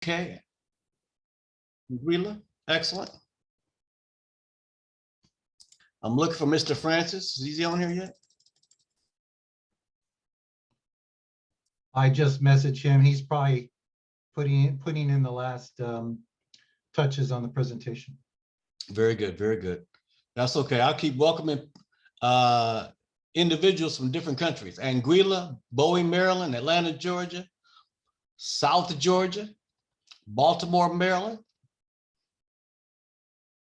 Okay. Grilla, excellent. I'm looking for Mr. Francis. Is he on here yet? I just messaged him. He's probably putting in the last touches on the presentation. Very good, very good. That's okay. I'll keep welcoming individuals from different countries. Anguilla, Bowie, Maryland, Atlanta, Georgia, South Georgia, Baltimore, Maryland.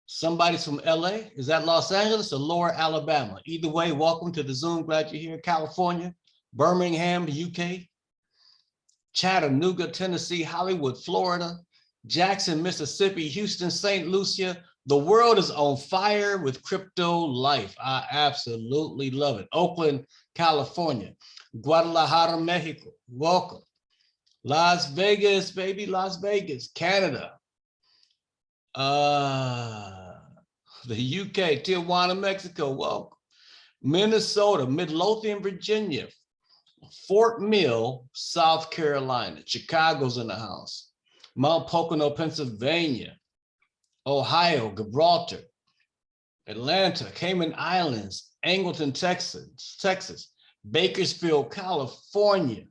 Somebody's from LA. Is that Los Angeles or Lower Alabama? Either way, welcome to the Zoom. Glad you're here. California, Birmingham, UK, Chattanooga, Tennessee, Hollywood, Florida, Jackson, Mississippi, Houston, St. Lucia. The world is on fire with crypto life. I absolutely love it. Oakland, California, Guadalajara, Mexico. Welcome. Las Vegas, baby, Las Vegas, Canada. The UK, Tijuana, Mexico. Welcome. Minnesota, Midlothian, Virginia, Fort Mill, South Carolina. Chicago's in the house. Mount Pocono, Pennsylvania. Ohio, Gibraltar, Atlanta, Cayman Islands, Angleton, Texas, Bakersfield, California.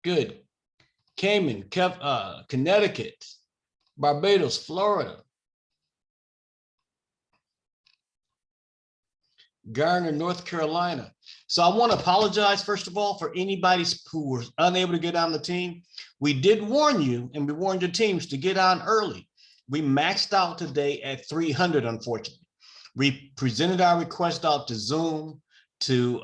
Good. Cayman, Connecticut, Barbados, Florida. Garner, North Carolina. So I want to apologize, first of all, for anybody who was unable to get on the team. We did warn you, and we warned your teams to get on early. We maxed out today at 300, unfortunately. We presented our request out to Zoom to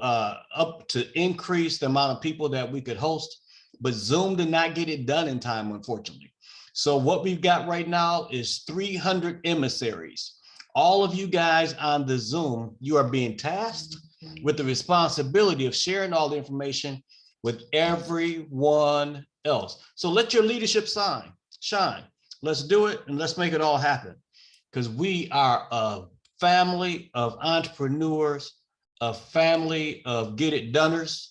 increase the amount of people that we could host, but Zoom did not get it done in time, unfortunately. So what we've got right now is 300 emissaries. All of you guys on the Zoom, you are being tasked with the responsibility of sharing all the information with everyone else. So let your leadership shine. Let's do it and let's make it all happen, because we are a family of entrepreneurs, a family of get it doneers.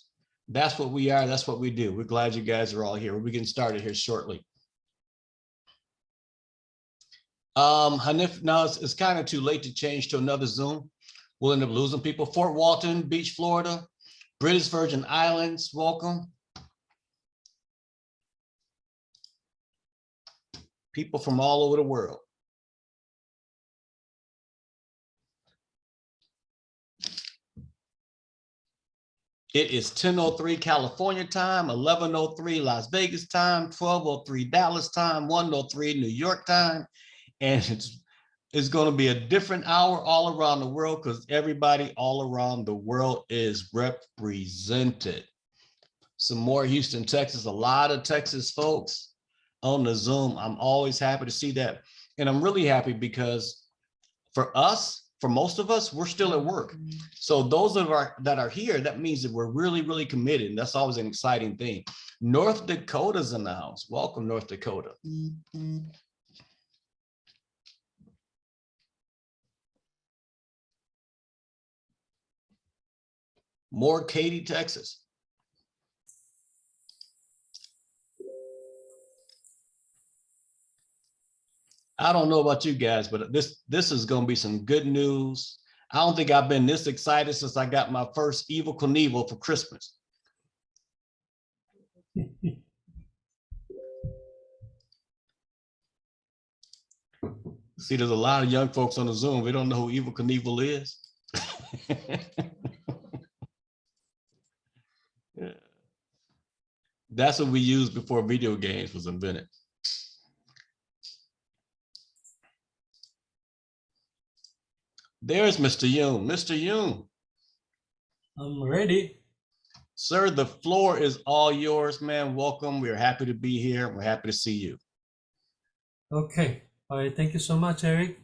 That's what we are. That's what we do. We're glad you guys are all here. We'll be getting started here shortly. Hanif, now it's kind of too late to change to another Zoom. We'll end up losing people. Fort Walton Beach, Florida, British Virgin Islands, welcome. People from all over the world. It is 10:03 California time, 11:03 Las Vegas time, 12:03 Dallas time, 1:03 New York time. And it's going to be a different hour all around the world because everybody all around the world is represented. Some more Houston, Texas, a lot of Texas folks on the Zoom. I'm always happy to see that. And I'm really happy because for us, for most of us, we're still at work. So those that are here, that means that we're really, really committed. And that's always an exciting thing. North Dakota's in the house. Welcome, North Dakota. More Katy, Texas. I don't know about you guys, but this is going to be some good news. I don't think I've been this excited since I got my first Evel Knievel for Christmas. See, there's a lot of young folks on the Zoom. They don't know who Evel Knievel is. Yeah. That's what we used before video games was invented. There's Mr. Yoon. Mr. Yoon. I'm ready. Sir, the floor is all yours, man. Welcome. We're happy to be here. We're happy to see you. Okay. All right. Thank you so much, Eric.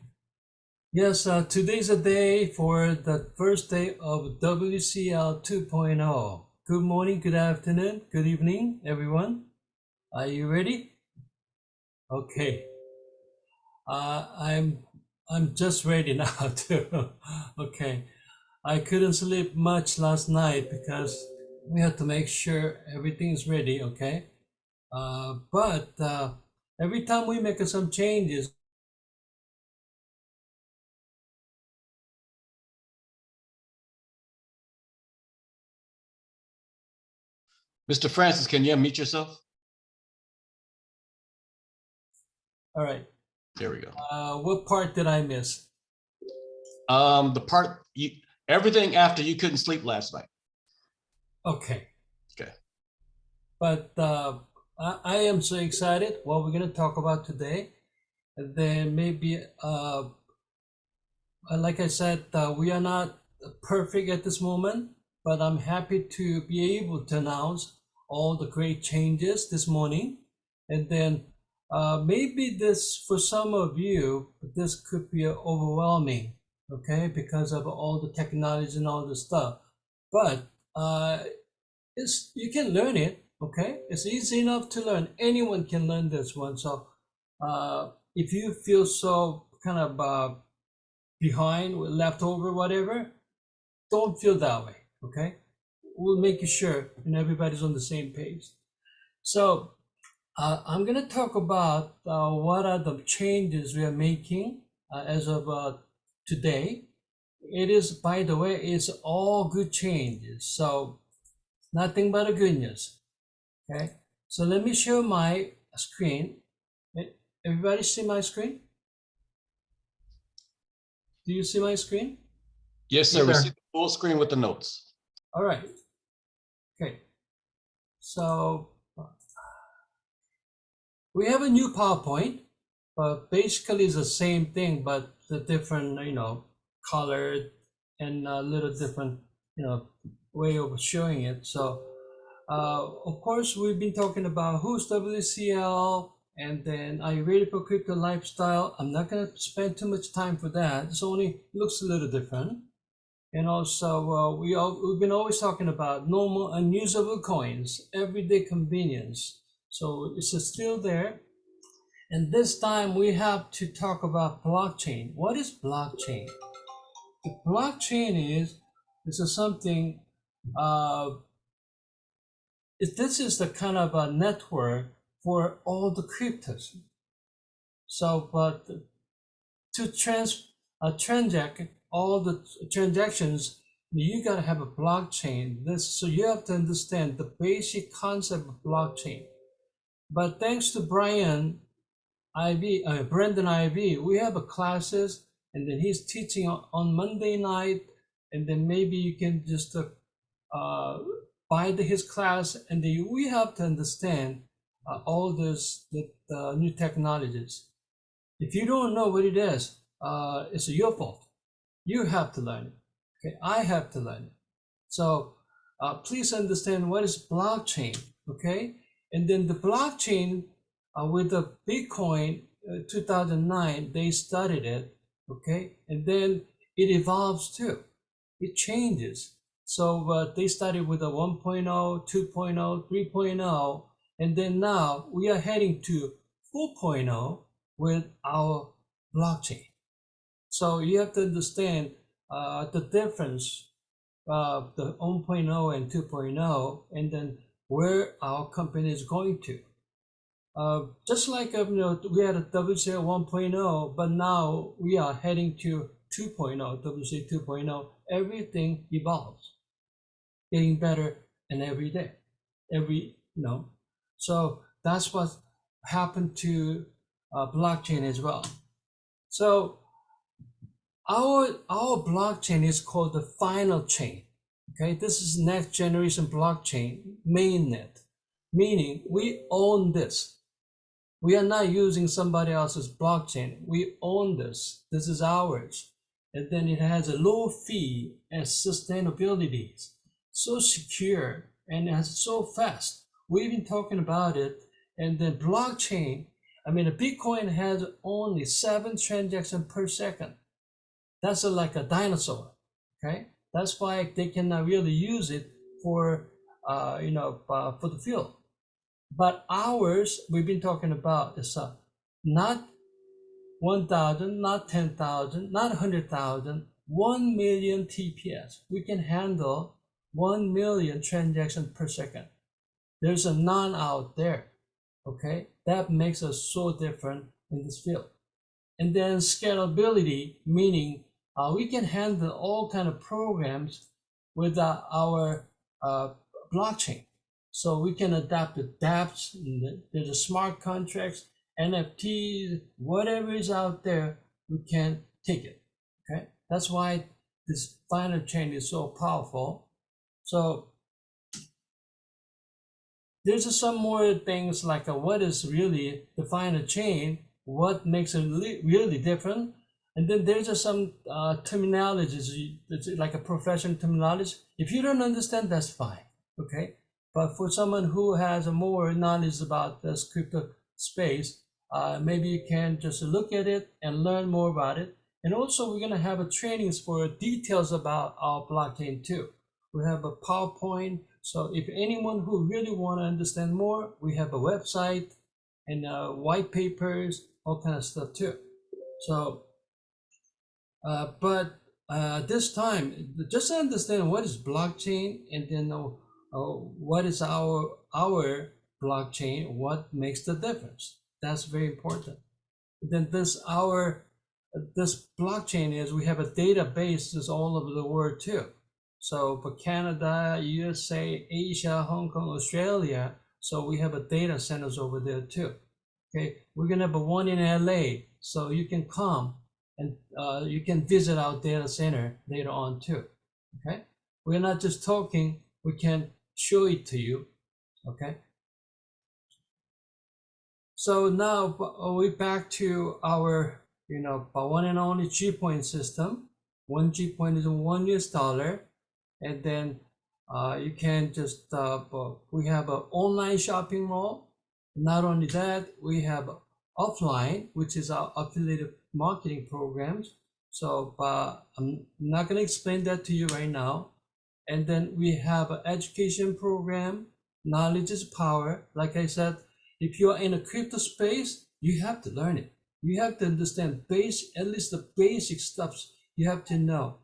Yes, today's a day for the first day of WCL 2.0. Good morning, good afternoon, good evening, everyone. Are you ready? Okay. I'm just ready now too. Okay. I couldn't sleep much last night because we had to make sure everything is ready, okay? But every time we make some changes, Mr. Francis, can you unmute yourself? all right. There we go. What part did I miss? The part everything after you couldn't sleep last night. Okay. Okay. But I am so excited what we're going to talk about today. And then maybe, like I said, we are not perfect at this moment, but I'm happy to be able to announce all the great changes this morning. And then maybe this, for some of you, this could be overwhelming, okay, because of all the technology and all the stuff. But you can learn it, okay? It's easy enough to learn. Anyone can learn this one. So if you feel so kind of behind, left over, whatever, don't feel that way, okay? We'll make sure and everybody's on the same page. So I'm going to talk about what are the changes we are making as of today. It is, by the way, it's all good changes. So nothing but a good news. Okay, so let me show my screen. Everybody see my screen? Do you see my screen? Yes, sir. Yes, We sir. see the full screen with the notes. All right. Okay. So we have a new PowerPoint, but basically it's the same thing, but the different, colored and a little different, way of showing it. So of course, we've been talking about who's WCL, and then are you ready for crypto lifestyle? I'm not going to spend too much time for that. It's only looks a little different. And also, we've been always talking about normal unusable coins, everyday convenience. So it's still there. And this time we have to talk about blockchain. What is blockchain? The blockchain is something this is the kind of a network for all the cryptos. So, but to transact all the transactions, you gotta have a blockchain. So you have to understand the basic concept of blockchain. But thanks to Brandon Ivy, we have a classes, and then he's teaching on Monday night, and then maybe you can just by his class, and then we have to understand all this new technologies. If you don't know what it is, it's your fault. You have to learn it. Okay, I have to learn it. So please understand what is blockchain. Okay, and then the blockchain with the Bitcoin 2009, they studied it. Okay, and then it evolves too. It changes. So they started with a 1.0, 2.0, 3.0, and then now we are heading to 4.0 with our blockchain. So you have to understand the difference of the 1.0 and 2.0, and then where our company is going to. Just like we had a WCL 1.0, but now we are heading to 2.0, WCL 2.0. Everything evolves, getting better, and every day, So that's what happened to blockchain as well. So our blockchain is called the final chain. Okay, this is next generation blockchain mainnet, meaning we own this. We are not using somebody else's blockchain. We own this. This is ours. And then it has a low fee and sustainability. So secure and it's so fast. We've been talking about it. And then blockchain, a Bitcoin has only 7 transactions per second. That's like a dinosaur. Okay, that's why they cannot really use it for for the field. But ours, we've been talking about is not 1,000, not 10,000, not 100,000, 1 million TPS. We can handle 1 million transactions per second. There's a none out there. Okay, that makes us so different in this field. And then scalability, meaning we can handle all kind of programs with our blockchain. So we can adapt the dApps, the smart contracts, NFTs, whatever is out there, we can take it. Okay, that's why this final chain is so powerful. So there's some more things like what is really the final chain, what makes it really different, and then there's some terminologies, it's like a professional terminology. If you don't understand, that's fine, okay? But for someone who has more knowledge about this crypto space, maybe you can just look at it and learn more about it. And also we're gonna have a trainings for details about our blockchain too. We have a PowerPoint. So if anyone who really want to understand more, we have a website and white papers, all kind of stuff too. So, but this time, just understand what is blockchain, and then what is our blockchain, what makes the difference. That's very important. Then this blockchain is, we have a database that's all over the world too. So for Canada, USA, Asia, Hong Kong, Australia, so we have a data centers over there too. Okay, we're gonna have one in LA, so you can come and you can visit our data center later on too. Okay, we're not just talking; we can show it to you. Okay. So now we're back to our, one and only G point system. One G point is $1, and then you can just we have an online shopping mall. Not only that, we have offline, which is our affiliated marketing programs. So I'm not going to explain that to you right now. And then we have an education program. Knowledge is power. Like I said, if you are in a crypto space, you have to learn it. You have to understand at least the basic stuff. You have to know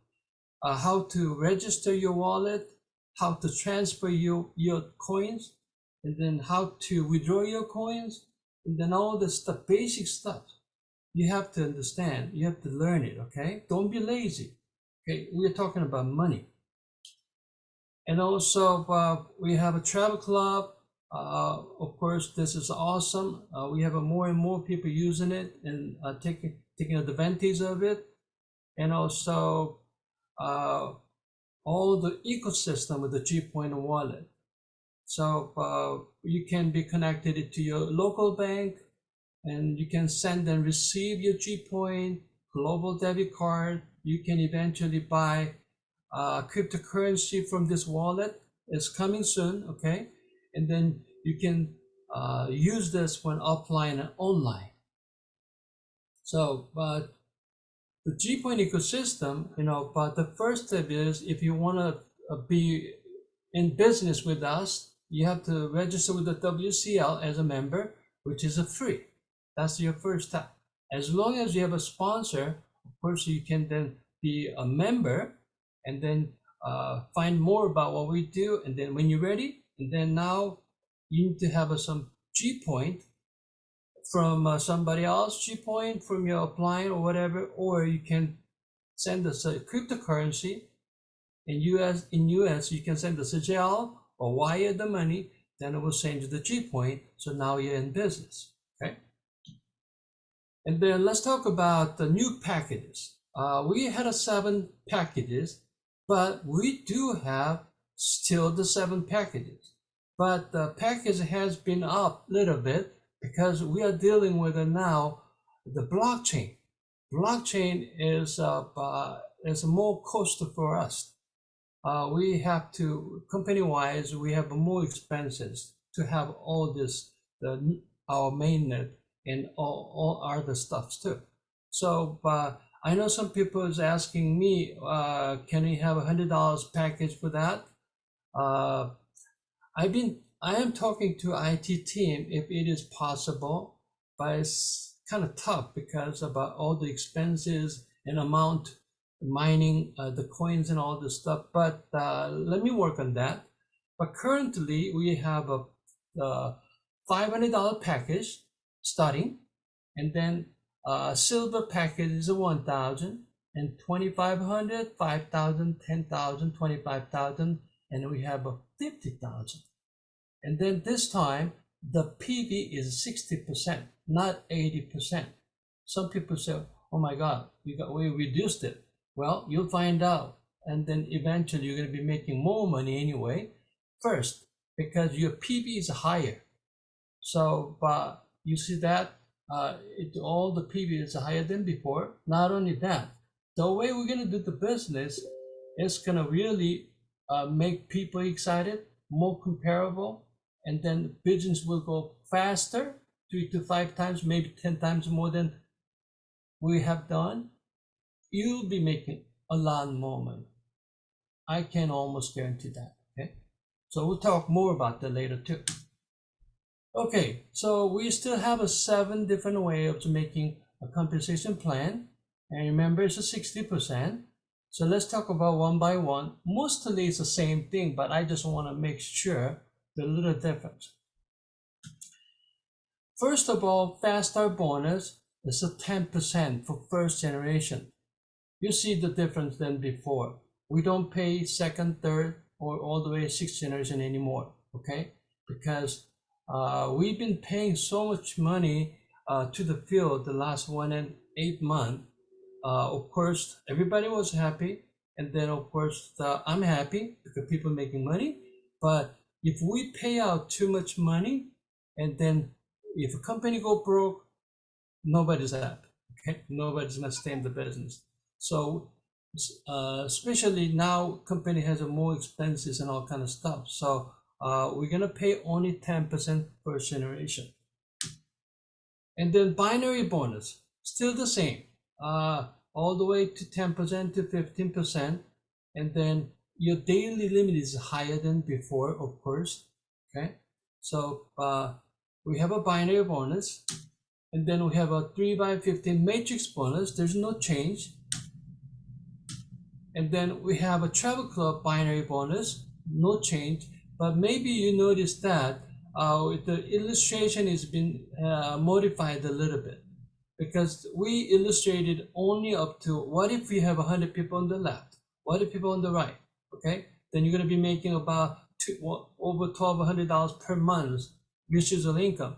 how to register your wallet, how to transfer your coins, and then how to withdraw your coins, and then all the stuff, basic stuff. You have to understand. You have to learn it. Okay, don't be lazy. Okay, we're talking about money. And also we have a travel club. Of course, this is awesome. We have more and more people using it and taking advantage of it. And also all the ecosystem with the G Point wallet. So you can be connected to your local bank, and you can send and receive your G Point global debit card. You can eventually buy cryptocurrency from this wallet. Is coming soon, okay? And then you can use this when offline and online. So, but the G Point ecosystem, but the first step is, if you want to be in business with us, you have to register with the WCL as a member, which is free. That's your first step. As long as you have a sponsor, of course, you can then be a member, and then find more about what we do. And then when you're ready, and then now you need to have some G Point from somebody else, G Point from your applying or whatever, or you can send us a cryptocurrency. In US, you can send us a gel or wire the money, then it will send you the G Point. So now you're in business, okay? And then let's talk about the new packages. We had 7 packages, but we do have still the 7 packages. But the package has been up a little bit because we are dealing with now the blockchain. Blockchain is more cost for us. We have to, company-wise, we have more expenses to have all this, our mainnet and all other stuff too. So I know some people is asking me, can we have $100 package for that? I am talking to IT team if it is possible, but it's kind of tough because about all the expenses and amount mining the coins and all this stuff. But let me work on that. But currently we have $500 package starting, and then silver package is a 1,000, and 2,500, 5,000, 10,000, 25,000, and we have a 50,000. And then this time the PV is 60%, not 80%. Some people say, "Oh my God, we reduced it." Well, you'll find out, and then eventually you're going to be making more money anyway. First, because your PV is higher. So, you see that all the PV is higher than before. Not only that, the way we're going to do the business is going to really make people excited, more comparable, and then business will go faster, 3 to 5 times, maybe 10 times more than we have done. You'll be making a lot more money. I can almost guarantee that. Okay, so we'll talk more about that later too. Okay, so we still have a 7 different ways of making a compensation plan, and remember it's a 60%. So let's talk about one by one. Mostly it's the same thing, but I just want to make sure the little difference. First of all, fast start bonus is a 10% for first generation. You see the difference than before. We don't pay second, third, or all the way 6th generation anymore, okay? Because we've been paying so much money to the field the last 1 and 8 months. Of course, everybody was happy, and then of course I'm happy because people making money. But if we pay out too much money, and then if a company go broke, nobody's happy. Okay, nobody's gonna stay in the business. So especially now, company has more expenses and all kind of stuff. So we're gonna pay only 10% per generation. And then binary bonus, still the same, all the way to 10% to 15%. And then your daily limit is higher than before, of course. Okay, so we have a binary bonus, and then we have a 3x15 matrix bonus. There's no change. And then we have a travel club binary bonus, no change. But maybe you noticed that the illustration has been modified a little bit, because we illustrated only up to what if we have 100 people on the left, what if people on the right, okay? Then you're going to be making about over $1,200 per month residual income.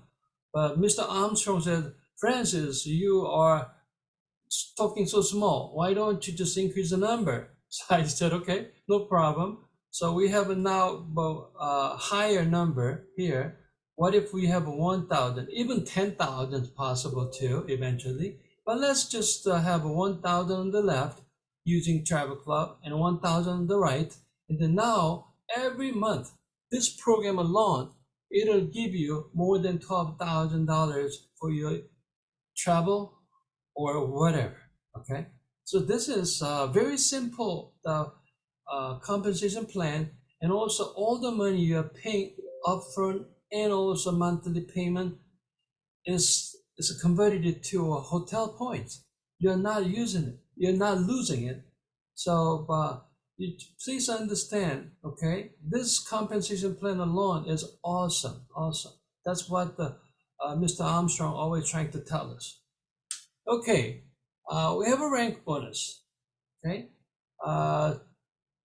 But Mr. Armstrong said, "Francis, you are talking so small. Why don't you just increase the number?" So I said, "Okay, no problem." So we have a now higher number here. What if we have 1,000? Even 10,000 is possible too, eventually. But let's just have 1,000 on the left using Travel Club, and 1,000 on the right. And then now, every month, this program alone, it'll give you more than $12,000 for your travel or whatever, okay? So this is very simple compensation plan, and also all the money you are paying upfront and also monthly payment is converted to a hotel points. You're not using it, you're not losing it. So please understand, okay? This compensation plan alone is awesome, awesome. That's what Mr. Armstrong always trying to tell us. Okay, we have a rank bonus, okay?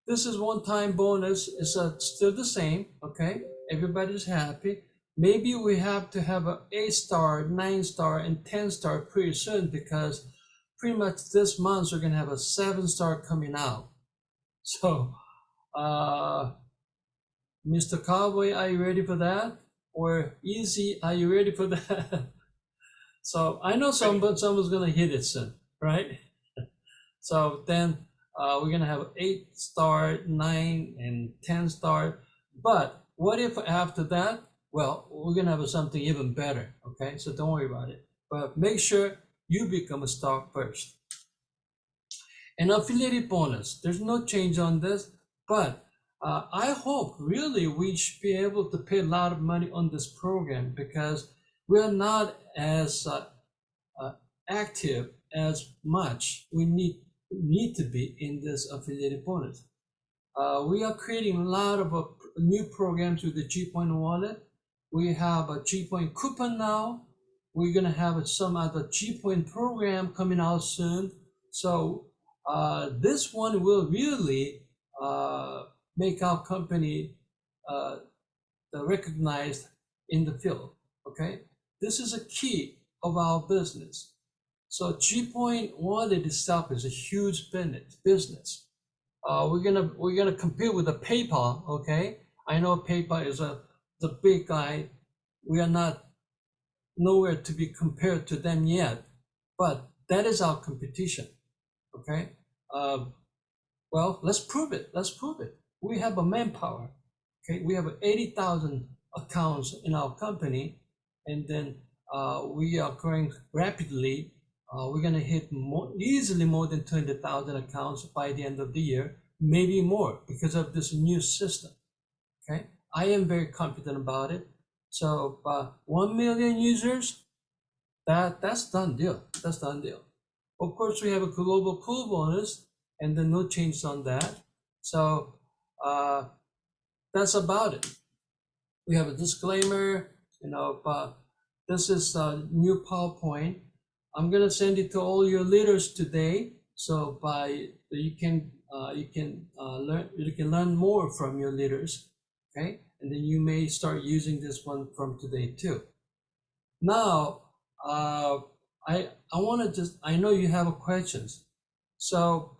This is one-time bonus, is still the same, okay? Everybody's happy. Maybe we have to have an 8-star, 9-star, and 10-star pretty soon, because pretty much this month we're gonna have a 7-star coming out. So, Mr. Cowboy, are you ready for that? Or Easy, are you ready for that? So I know someone's gonna hit it soon, right? So then we're gonna have 8-star, 9, and 10-star. But what if after that? Well, we're gonna have something even better. Okay, so don't worry about it. But make sure you become a star first. An affiliated bonus. There's no change on this, but I hope really we should be able to pay a lot of money on this program, because we are not as active as much we need to be in this affiliated bonus. We are creating a lot of new programs with the G Point wallet, We have a G-Point coupon now. We're gonna have some other G-Point program coming out soon. So this one will really make our company recognized in the field. Okay, this is a key of our business. So G-Point Wallet itself is a huge business. We're gonna compete with the PayPal. Okay, I know PayPal is the big guy. We are not nowhere to be compared to them yet, but that is our competition. Okay, well, let's prove it. Let's prove it. We have a manpower. Okay, we have 80,000 accounts in our company, and then we are growing rapidly. We're gonna hit easily more than 200,000 accounts by the end of the year, maybe more because of this new system. Okay, I am very confident about it. So 1 million users, that's done deal. That's done deal. Of course, we have a global pool bonus, and then no changes on that. So that's about it. We have a disclaimer, but this is a new PowerPoint. I'm gonna send it to all your leaders today, so you can learn more from your leaders, okay? And then you may start using this one from today too. Now, I want to I know you have questions, so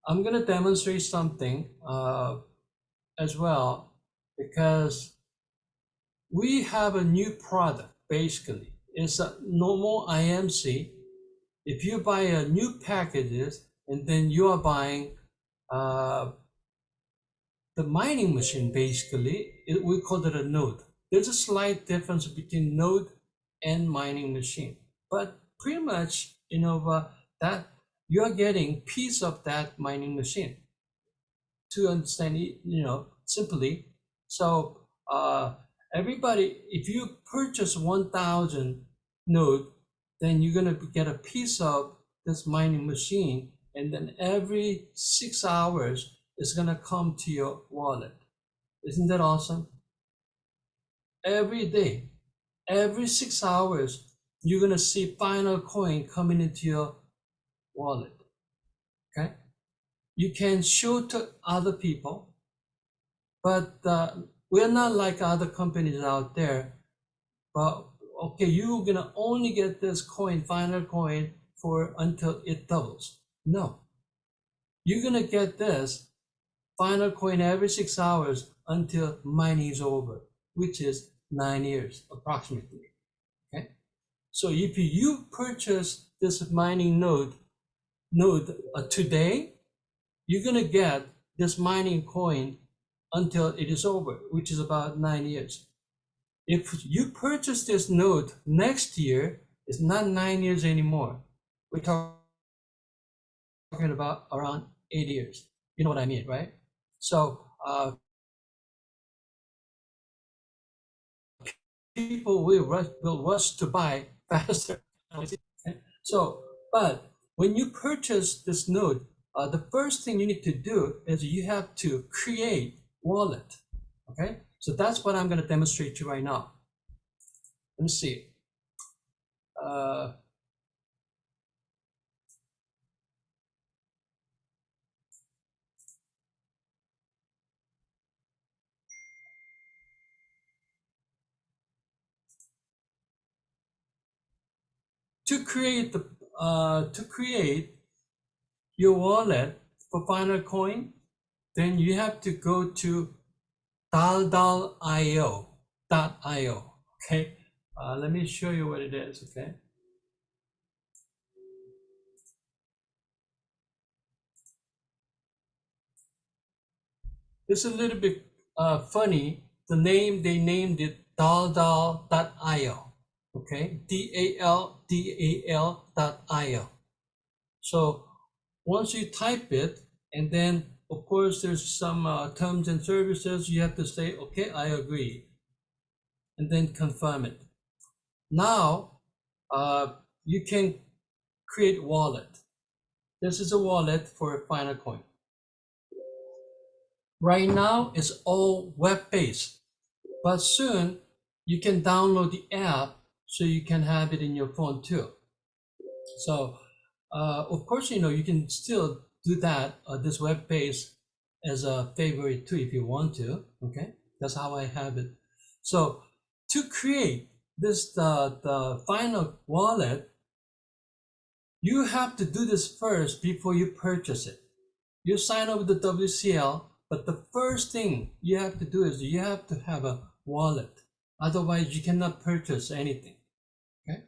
I'm gonna demonstrate something as well, because we have a new product. Basically, it's a normal IMC. If you buy a new packages and then you are buying the mining machine, basically, we call it a node. There's a slight difference between node and mining machine, but pretty much, that you are getting piece of that mining machine. To understand it, simply. So everybody, if you purchase 1,000 node, then you're gonna get a piece of this mining machine, and then every 6 hours it's gonna come to your wallet. Isn't that awesome? Every day, every 6 hours, you're gonna see final coin coming into your wallet. Okay, you can show to other people, but we're not like other companies out there. But okay, you're gonna only get this coin, final coin, for until it doubles. No, you're gonna get this final coin every 6 hours until mining is over, which is 9 years approximately. Okay, so if you purchase this mining node today, you're gonna get this mining coin until it is over, which is about 9 years. If you purchase this node next year, it's not 9 years anymore. We're talking about around 8 years. You know what I mean, right? So people will rush to buy faster. So, but when you purchase this node, the first thing you need to do is you have to create wallet. Okay, so that's what I'm going to demonstrate to you right now. Let me see. To create your wallet for final coin, then you have to go to dal.io. Okay, let me show you what it is. Okay, it's a little bit funny. The name, they named it dal.io. Okay, DALDAL.io. So once you type it, and then of course there's some terms and services, you have to say, okay, I agree, and then confirm it. Now you can create wallet. This is a wallet for final coin. Right now it's all web-based. but soon you can download the app so you can have it in your phone too. So of course, you can still do that, this web page as a favorite too if you want to. Okay, that's how I have it. So to create this the final wallet, you have to do this first before you purchase it. You sign up with the WCL, but the first thing you have to do is you have to have a wallet. Otherwise, you cannot purchase anything. Okay,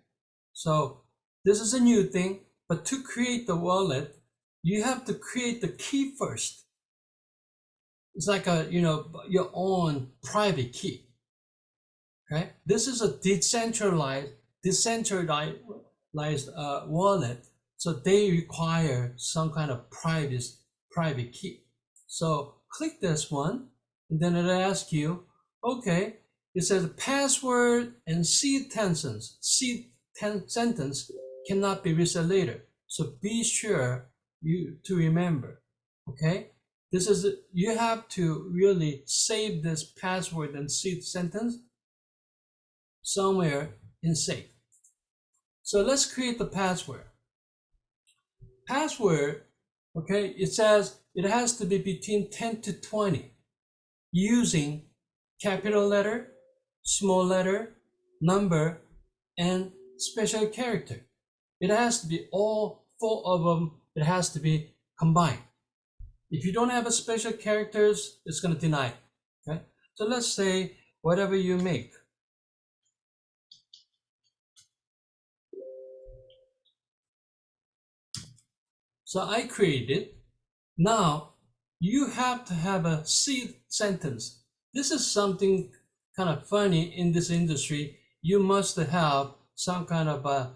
so this is a new thing, but to create the wallet, you have to create the key first. It's like your own private key. Okay, this is a decentralized wallet, so they require some kind of private key. So click this one, and then it'll ask you, okay, it says password and seed sentence cannot be reset later. So be sure to remember, okay? You have to really save this password and seed sentence somewhere in safe. So let's create the password. Password, okay, it says it has to be between 10 to 20 using capital letter, small letter, number, and special character. It has to be all 4 of them. It has to be combined. If you don't have a special characters, it's going to deny. Okay, so let's say whatever you make. So I created. Now you have to have a seed sentence. This is something kind of funny in this industry. You must have some kind of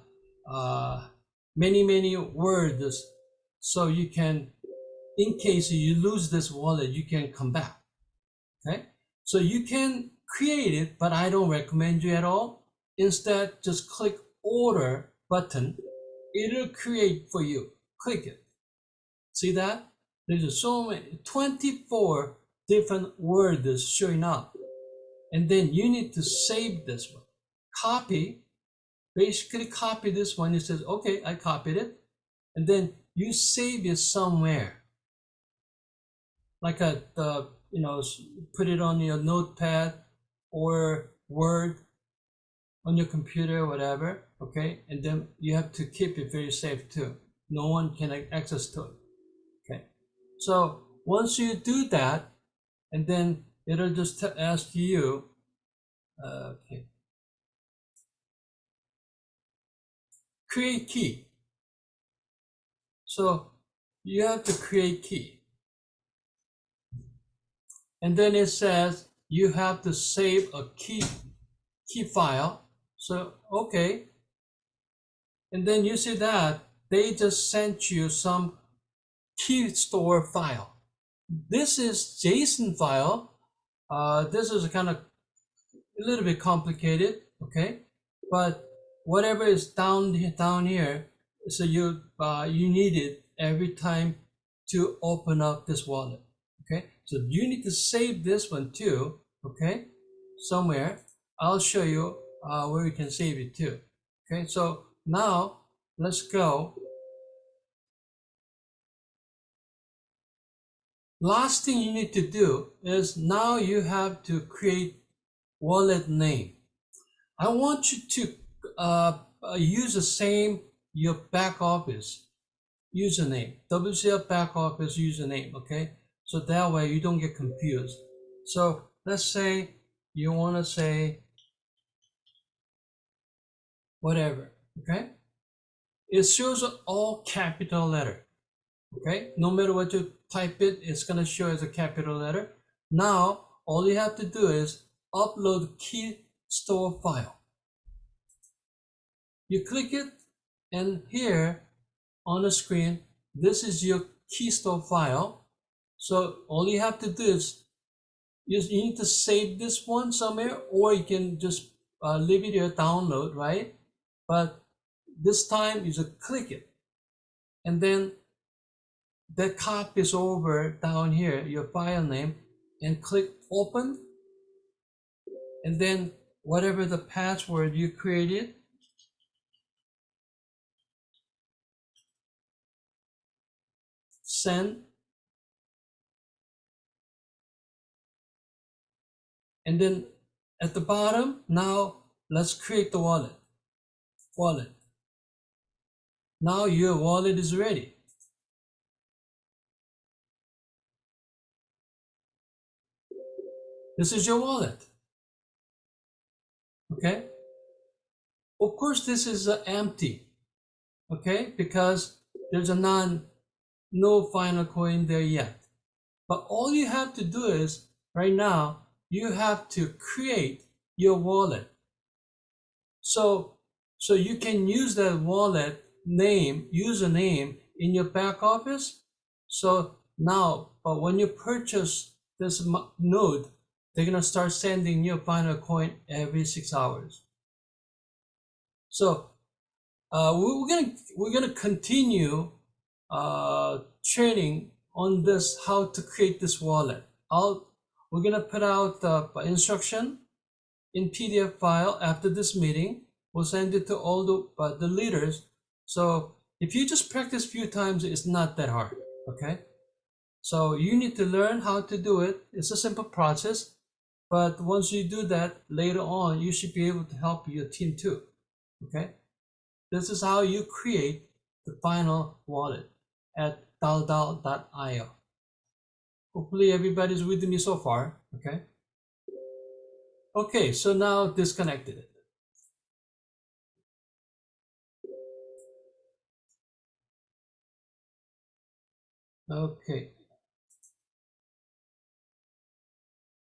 many words, so you can, in case you lose this wallet, you can come back. Okay, so you can create it, but I don't recommend you at all. Instead, just click order button. It'll create for you. Click it. See that? There's so many, 24 different words showing up. And then you need to save this one. Copy, basically copy this one. It says, okay, I copied it. And then you save it somewhere. Like put it on your notepad or Word on your computer or whatever, okay? And then you have to keep it very safe too. No one can access to it. Okay, so once you do that, and then it'll just ask you, okay, create key. So you have to create key. And then it says you have to save a key file. So, okay. And then you see that they just sent you some key store file. This is JSON file. This is kind of a little bit complicated, okay? But whatever is down here, so you need it every time to open up this wallet, okay? So you need to save this one too, okay? Somewhere. I'll show you where you can save it too, okay? So now let's go. Last thing you need to do is now you have to create wallet name. I want you to use the same your back office username, WCL back office username, okay? So that way you don't get confused. So let's say you want to say whatever, okay? It shows all capital letter, okay? No matter what you type it's gonna show as a capital letter. Now, all you have to do is upload key store file. You click it, and here on the screen, this is your key store file. So all you have to do is you need to save this one somewhere, or you can just leave it here, download, right? But this time you just click it, and then that copies over down here your file name, and click open. and then whatever the password you created, send, and then at the bottom, now let's create the wallet. Now your wallet is ready. This is your wallet. Okay. Of course, this is empty. Okay, because there's no final coin there yet. But all you have to do is right now you have to create your wallet. So you can use that wallet username in your back office. So now, but when you purchase this node, they're gonna start sending you a final coin every 6 hours. So we're gonna continue training on this, how to create this wallet. We're gonna put out the instruction in PDF file after this meeting. We'll send it to all the leaders. So if you just practice a few times, it's not that hard. Okay. So you need to learn how to do it. It's a simple process, but once you do that later on, you should be able to help your team too. Okay. This is how you create the final wallet at daldal.io. Hopefully everybody's with me so far. Okay. Okay, so now disconnected it. Okay.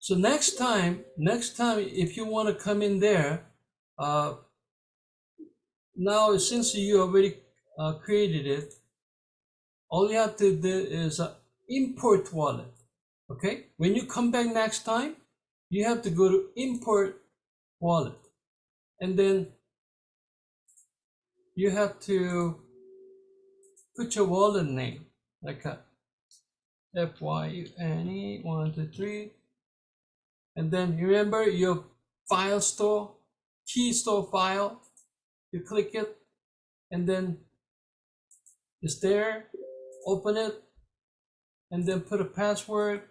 So next time, if you want to come in there, now since you already created it, all you have to do is import wallet. Okay. When you come back next time, you have to go to import wallet, and then you have to put your wallet name like a FYUNE123, and then remember your file store, key store file. You click it, and then it's there. Open it, and then put a password.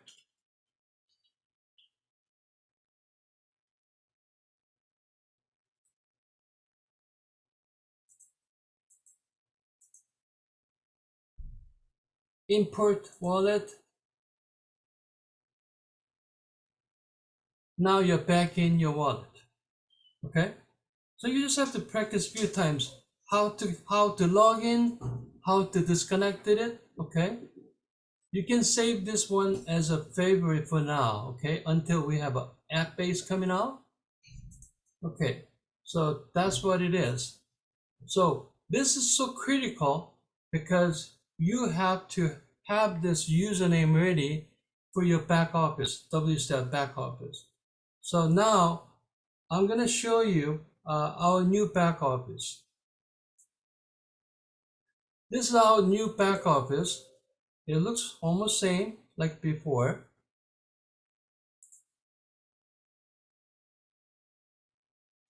Import wallet. Now you're back in your wallet. Okay, so you just have to practice a few times how to log in, how to disconnect it. Okay, you can save this one as a favorite for now. Okay, until we have an app base coming out. Okay, so that's what it is. So this is so critical because you have to have this username ready for your back office, WCL back office. So now I'm going to show you our new back office. This is our new back office. It looks almost same like before.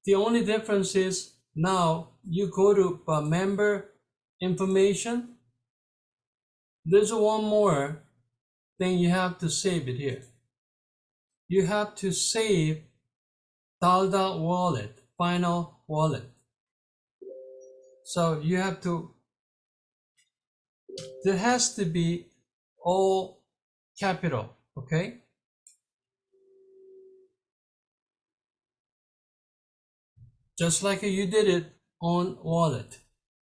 The only difference is now you go to member information. There's one more thing you have to save it here. You have to save Dalda wallet, final wallet. So you have to, there has to be all capital, okay? Just like you did it on wallet.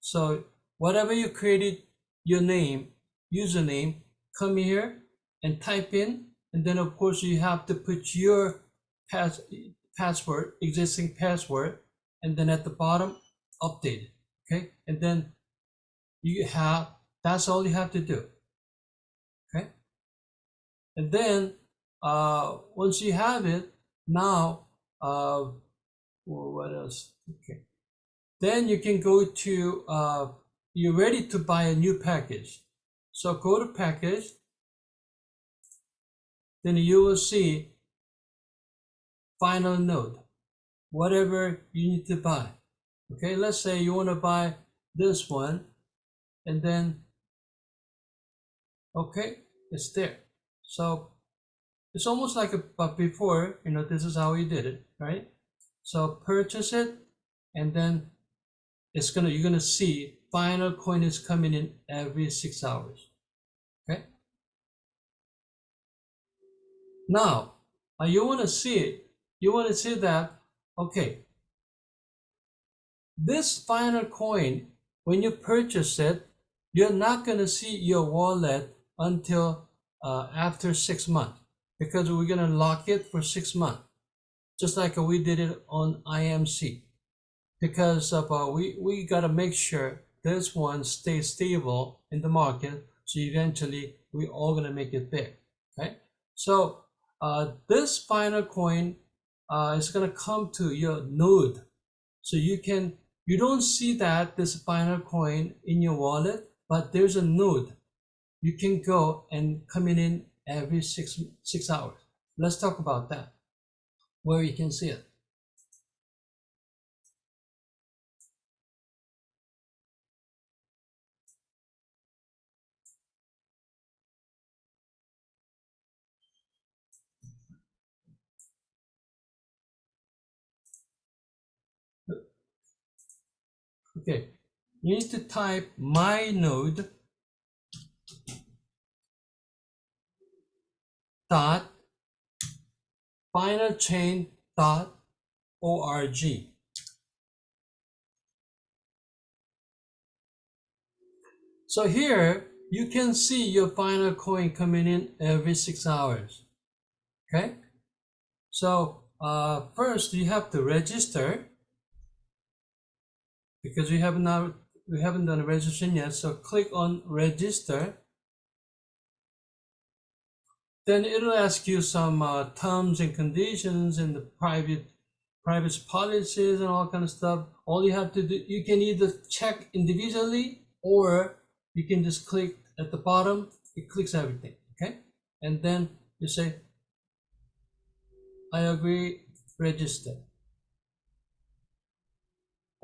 So whatever you created, your name, username, come here and type in, and then of course you have to put your password, existing password, and then at the bottom, update it, okay? And then you have, that's all you have to do, okay? And then once you have it, now, what else? Okay. Then you can go to, you're ready to buy a new package. So go to package, then you will see final node. whatever you need to buy. Okay, let's say you want to buy this one, and then, okay, it's there. So it's almost like but before, this is how we did it, right? So purchase it, and then you're gonna see final coin is coming in every 6 hours. Okay. Now, you want to see it. You want to see that, okay, this final coin, when you purchase it, you're not going to see your wallet until after 6 months, because we're going to lock it for 6 months, just like we did it on IMC, because of we got to make sure this one stays stable in the market, so eventually we all going to make it big. Okay, so this final coin is going to come to your node, so you don't see that this final coin in your wallet, but there's a node. You can go and come in every six hours. Let's talk about that, where you can see it. Okay, you need to type my node dot final chain dot org. So here you can see your final coin coming in every 6 hours. Okay, so first you have to register, because we haven't done a registration yet. So click on register. Then it'll ask you some terms and conditions and the private policies and all kind of stuff. All you have to do, you can either check individually, or you can just click at the bottom. It clicks everything. Okay, and then you say, I agree, register.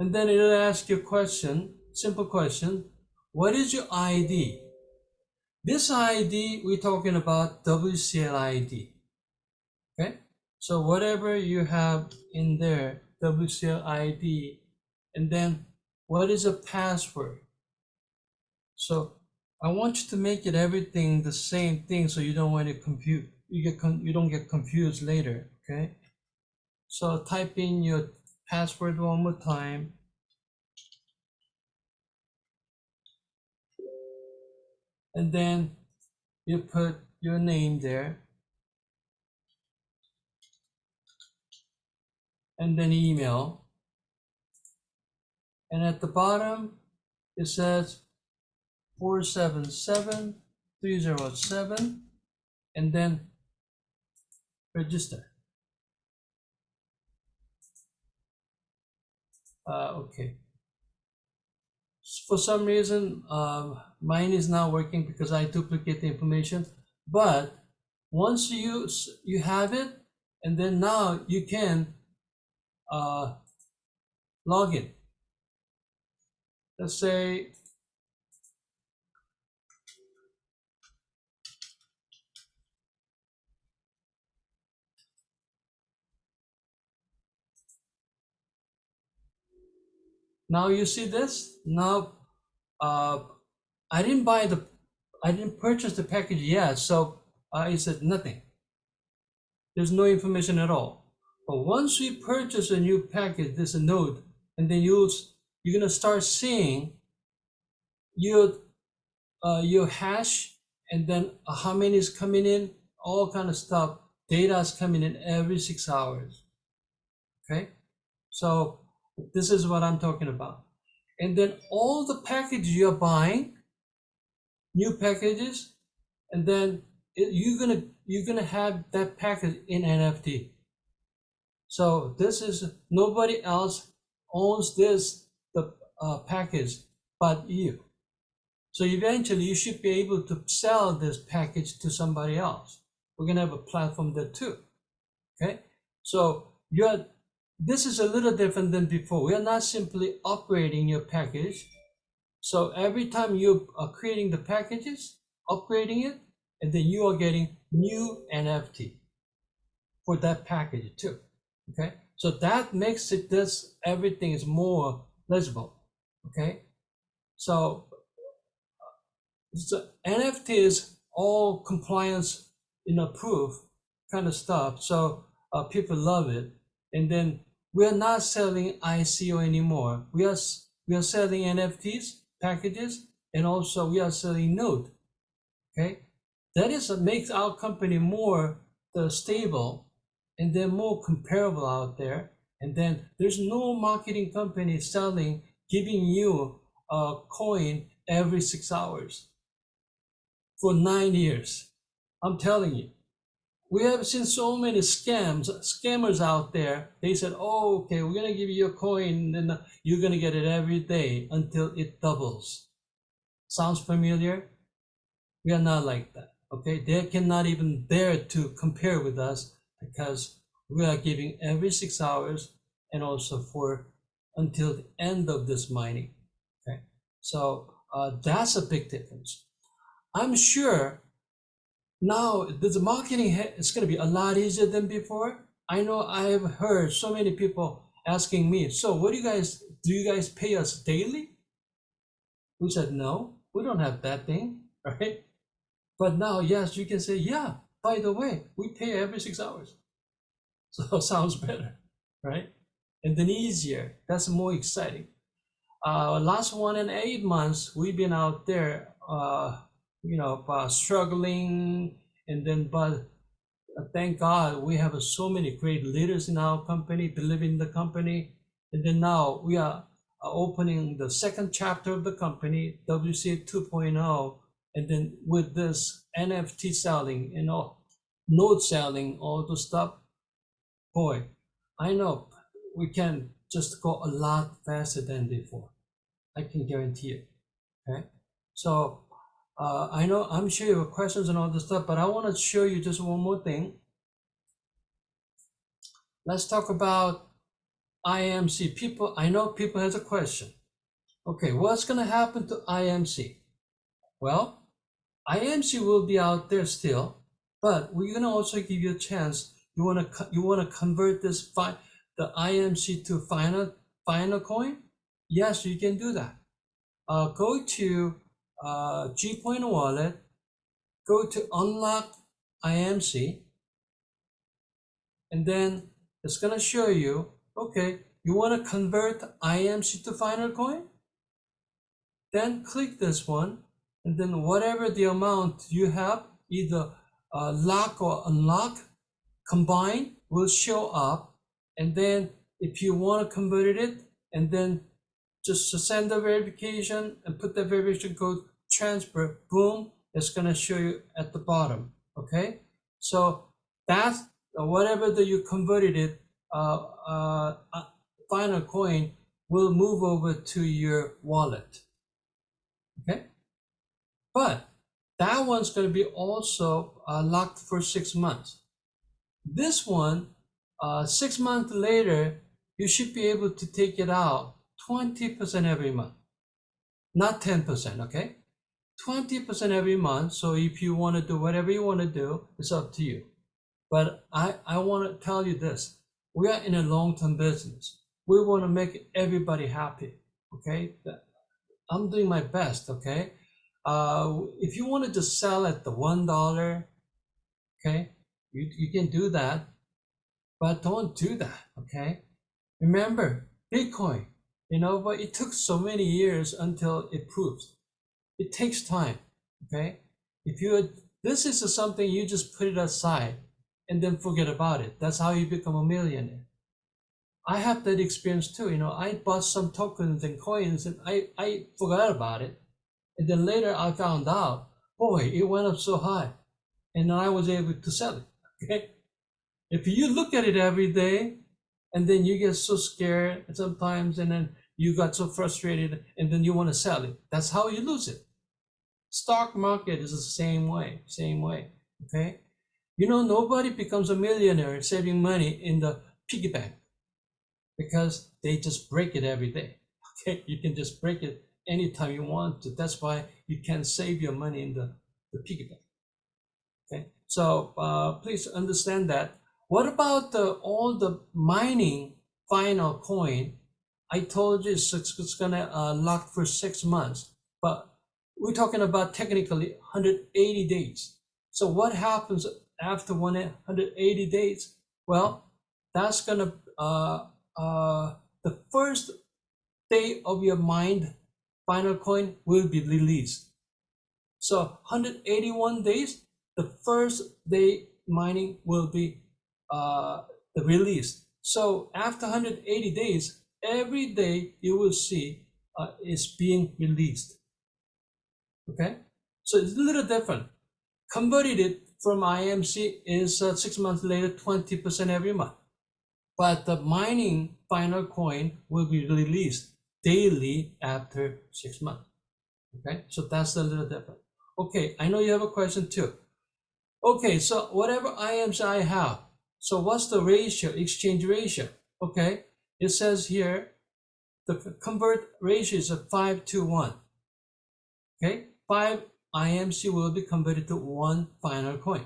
And then it'll ask you a question, simple question. What is your ID? This ID, we're talking about WCL ID. Okay, so whatever you have in there, WCL ID, and then what is a password? So I want you to make it everything the same thing, so you don't want to confuse. You don't get confused later. Okay, so type in your password one more time. And then you put your name there, and then email. And at the bottom, it says 477307, and then register. Okay. For some reason, mine is not working because I duplicate the information. But once you have it, and then now you can log in. Let's say now you see this. Now I didn't purchase the package yet, so it said nothing. There's no information at all. But once we purchase a new package, there's a node, and then you're gonna start seeing your hash, and then how many is coming in, all kind of stuff. Data is coming in every 6 hours. Okay, so this is what I'm talking about. And then all the packages you're buying, new packages, and then you're gonna have that package in NFT. So this is, nobody else owns the package but you. So eventually you should be able to sell this package to somebody else. We're gonna have a platform there too. Okay, so this is a little different than before. We are not simply upgrading your package. So every time you are creating the packages, upgrading it, and then you are getting new NFT for that package too. Okay, so that makes it this everything is more legible. Okay, so NFT is all compliance proof kind of stuff. So people love it, and then we are not selling ICO anymore. We are selling NFTs packages, and also we are selling node. Okay, that is what makes our company more stable, and then more comparable out there. And then there's no marketing company selling, giving you a coin every 6 hours for 9 years. I'm telling you, we have seen so many scammers out there. They said, oh, okay, we're gonna give you a coin, and then you're gonna get it every day until it doubles. Sounds familiar? We are not like that. Okay, they cannot even dare to compare with us because we are giving every 6 hours and also for until the end of this mining. Okay, so that's a big difference. I'm sure now the marketing is going to be a lot easier than before. I know I've heard so many people asking me, so what do you guys pay us daily? We said, no, we don't have that thing, right? But now, yes, you can say, yeah, by the way, we pay every 6 hours. So sounds better, right? And then easier. That's more exciting. Last 1 and 8 months, we've been out there, struggling, and then, but thank God we have so many great leaders in our company, believe in the company, and then now we are opening the second chapter of the company, WCL 2.0, and then with this NFT selling, node selling, all the stuff, boy, I know we can just go a lot faster than before. I can guarantee it. Okay, so I know I'm sure you have questions and all this stuff, but I want to show you just one more thing. Let's talk about IMC. I know people has a question. Okay, what's going to happen to IMC? Well, IMC will be out there still, but we're going to also give you a chance. You want to convert the IMC to final coin? Yes, you can do that. Go to Gpoint wallet, go to unlock IMC, and then it's going to show you, okay, you want to convert IMC to final coin? Then click this one, and then whatever the amount you have, either lock or unlock, combine will show up. And then if you want to convert it, and then just send the verification and put the verification code, transfer, boom, it's going to show you at the bottom. Okay, so that's whatever that you converted it, final coin will move over to your wallet. Okay, but that one's going to be also locked for 6 months. This one, 6 months later, you should be able to take it out 20% every month, not 10%, okay? 20% every month. So if you want to do whatever you want to do, it's up to you. But I want to tell you this. We are in a long-term business. We want to make everybody happy, okay? I'm doing my best, okay? If you want to just sell at the $1, okay, you can do that, but don't do that, okay? Remember, Bitcoin, but it took so many years until it proves. It takes time, okay? This is something you just put it aside and then forget about it. That's how you become a millionaire. I have that experience too. I bought some tokens and coins and I forgot about it. And then later I found out, boy, it went up so high. And I was able to sell it. Okay. If you look at it every day and then you get so scared sometimes and then you got so frustrated and then you want to sell it, that's how you lose it. Stock market is the same way. Okay. Nobody becomes a millionaire saving money in the piggy bank. because they just break it every day. Okay, you can just break it anytime you want to. That's why you can save your money in the piggy bank. Okay, so please understand that. What about all the mining final coin? I told you it's gonna lock for 6 months, but we're talking about technically 180 days. So what happens after 180 days? Well, that's gonna the first day of your mined final coin will be released. So 181 days, the first day mining will be released. So after 180 days, every day you will see is being released. Okay, so it's a little different. Converted it from IMC is 6 months later, 20% every month. But the mining final coin will be released daily after 6 months. Okay, so that's a little different. Okay, I know you have a question too. Okay, so whatever IMC I have, so what's the ratio, exchange ratio? Okay, it says here, the convert ratio is a 5-to-1. Okay, 5 IMC will be converted to 1 final coin.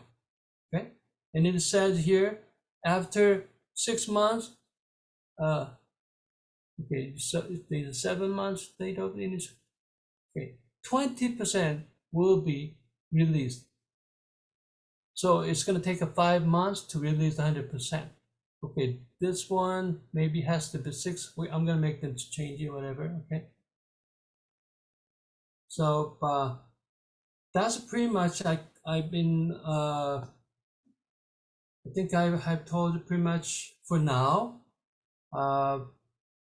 Okay, and it says here, after 6 months, okay, so there's 7 months date of the initial. Okay, 20% will be released. So it's going to take 5 months to release 100%. Okay, this one maybe has to be 6. I'm going to make them change it, whatever. Okay. So that's pretty much I've been. I think I have told you pretty much for now.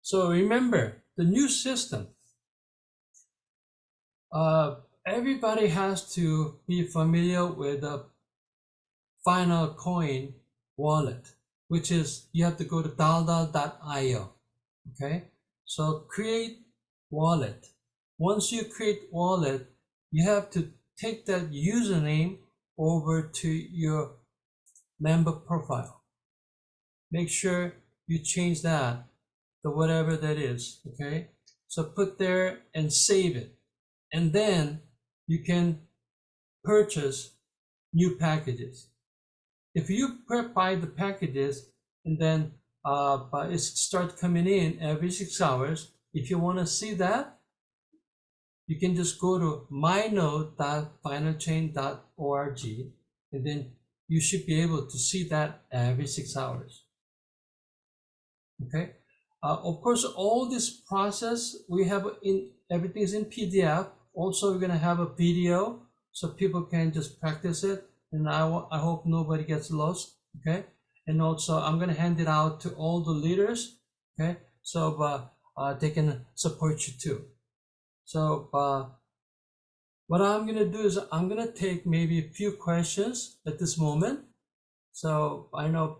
So remember the new system. Everybody has to be familiar with the final coin wallet, which is you have to go to daldal.io. Okay, so create wallet. Once you create wallet, you have to take that username over to your member profile. Make sure you change that to whatever that is. Okay, so put there and save it, and then you can purchase new packages. If you buy the packages and then it start coming in every 6 hours, if you want to see that, you can just go to mynode.finalchain.org, and then you should be able to see that every 6 hours. Okay. Of course, all this process we have everything's in PDF. Also, we're gonna have a video so people can just practice it. And I hope nobody gets lost. Okay. And also, I'm gonna hand it out to all the leaders. Okay. So they can support you too. So what I'm gonna do is I'm gonna take maybe a few questions at this moment. So I know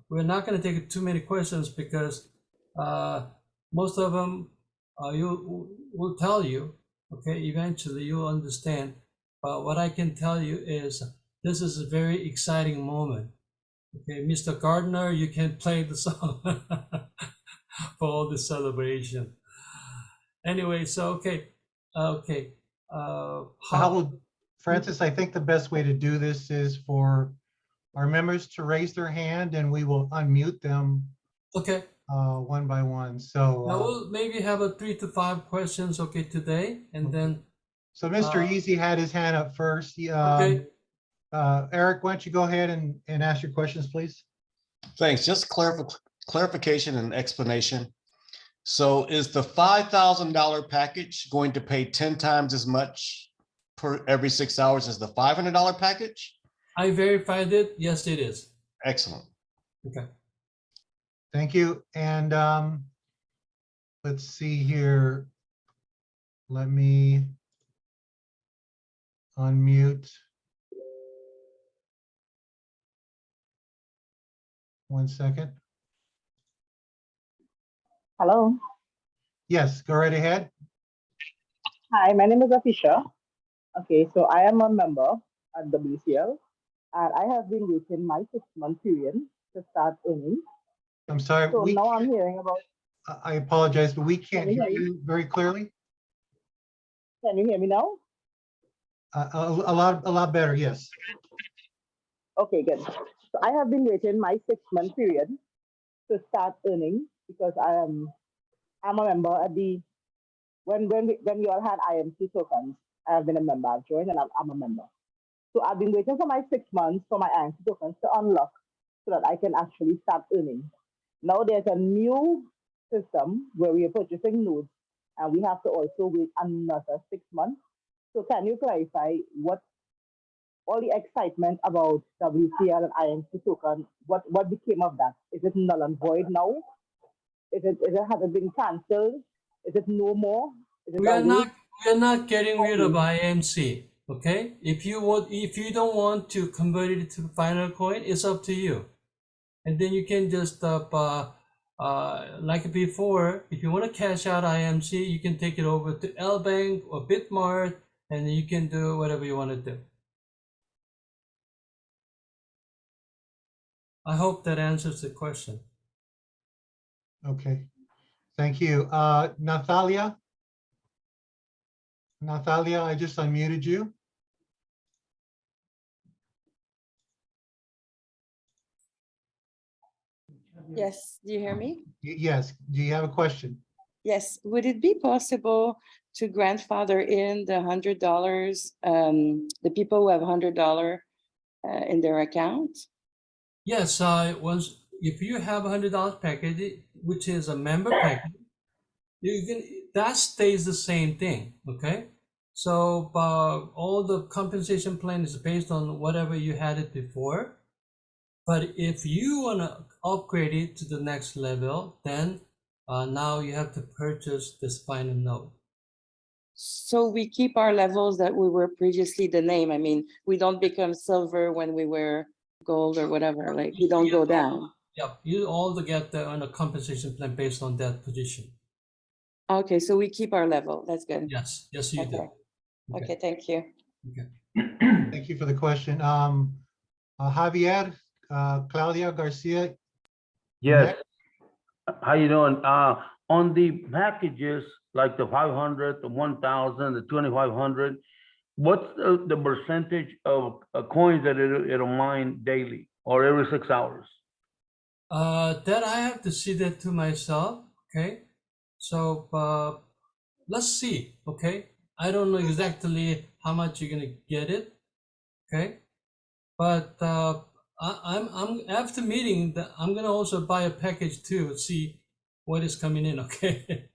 we're not gonna take too many questions because most of them you will tell you. Okay, eventually you'll understand. But what I can tell you is this is a very exciting moment. Okay, Mr. Gardner, you can play the song for all the celebration. Anyway, so okay. Francis, I think the best way to do this is for our members to raise their hand and we will unmute them Okay. one by one. So Now we'll maybe have a 3 to 5 questions, okay, today, and then. So Mr. Easy had his hand up first. Okay. Eric, why don't you go ahead and ask your questions, please? Thanks. Just clarification and explanation. So is the $5,000 package going to pay 10 times as much per every 6 hours as the $500 package? I verified it. Yes, it is. Excellent. Okay. Thank you. And let's see here. Let me unmute. 1 second. Hello. Yes, go right ahead. Hi, my name is Afisha. Okay, so I am a member at WCL, and I have been waiting my 6-month period to start earning. I'm sorry, So now I'm hearing about, I apologize, but we can't Can you hear hear me? you very clearly. can you hear me now? A lot better, yes. Okay, good. So I have been waiting my 6 month period to start earning because I'm a member at the when you all had IMC tokens. I have been a member. I've joined and I'm a member. So I've been waiting for my 6 months for my IMC tokens to unlock so that I can actually start earning. Now there's a new system where we are purchasing nodes and we have to also wait another 6 months. So can you clarify what all the excitement about WCL and IMC token, what became of that? Is it null and void now? Has it been cancelled? Is it no more? Is it We are away? not we are not getting rid of Okay. IMC. Okay, if you don't want to convert it to final coin, it's up to you. And then you can just like before, if you want to cash out IMC, you can take it over to L Bank or Bitmart, and you can do whatever you want to do. I hope that answers the question. Okay, thank you. Natalia? Natalia, I just unmuted you. Yes, do you hear me? Yes, do you have a question? Yes, would it be possible to grandfather in the $100, the people who have $100 in their account? Yes, once if you have $100 package, which is a member package, you can that stays the same thing. Okay, so all the compensation plan is based on whatever you had it before. But if you want to upgrade it to the next level, then now you have to purchase this final node. So we keep our levels that we were previously the name. I mean, we don't become silver when we were gold or whatever, like we don't go down. Yep, you all get on a compensation plan based on that position. Okay, so we keep our level. That's good. Yes, yes, you do. Okay. Okay, thank you. Okay. Thank you for the question. Javier, Claudia Garcia. Yes. next. How you doing? On the packages, like the 500, the 1,000, the 2,500, what's the percentage of coins that it'll mine daily or every 6 hours? That I have to see that to myself. Okay, so let's see. Okay, I don't know exactly how much you're gonna get it. Okay, but I'm after meeting that I'm gonna also buy a package too. See what is coming in. Okay.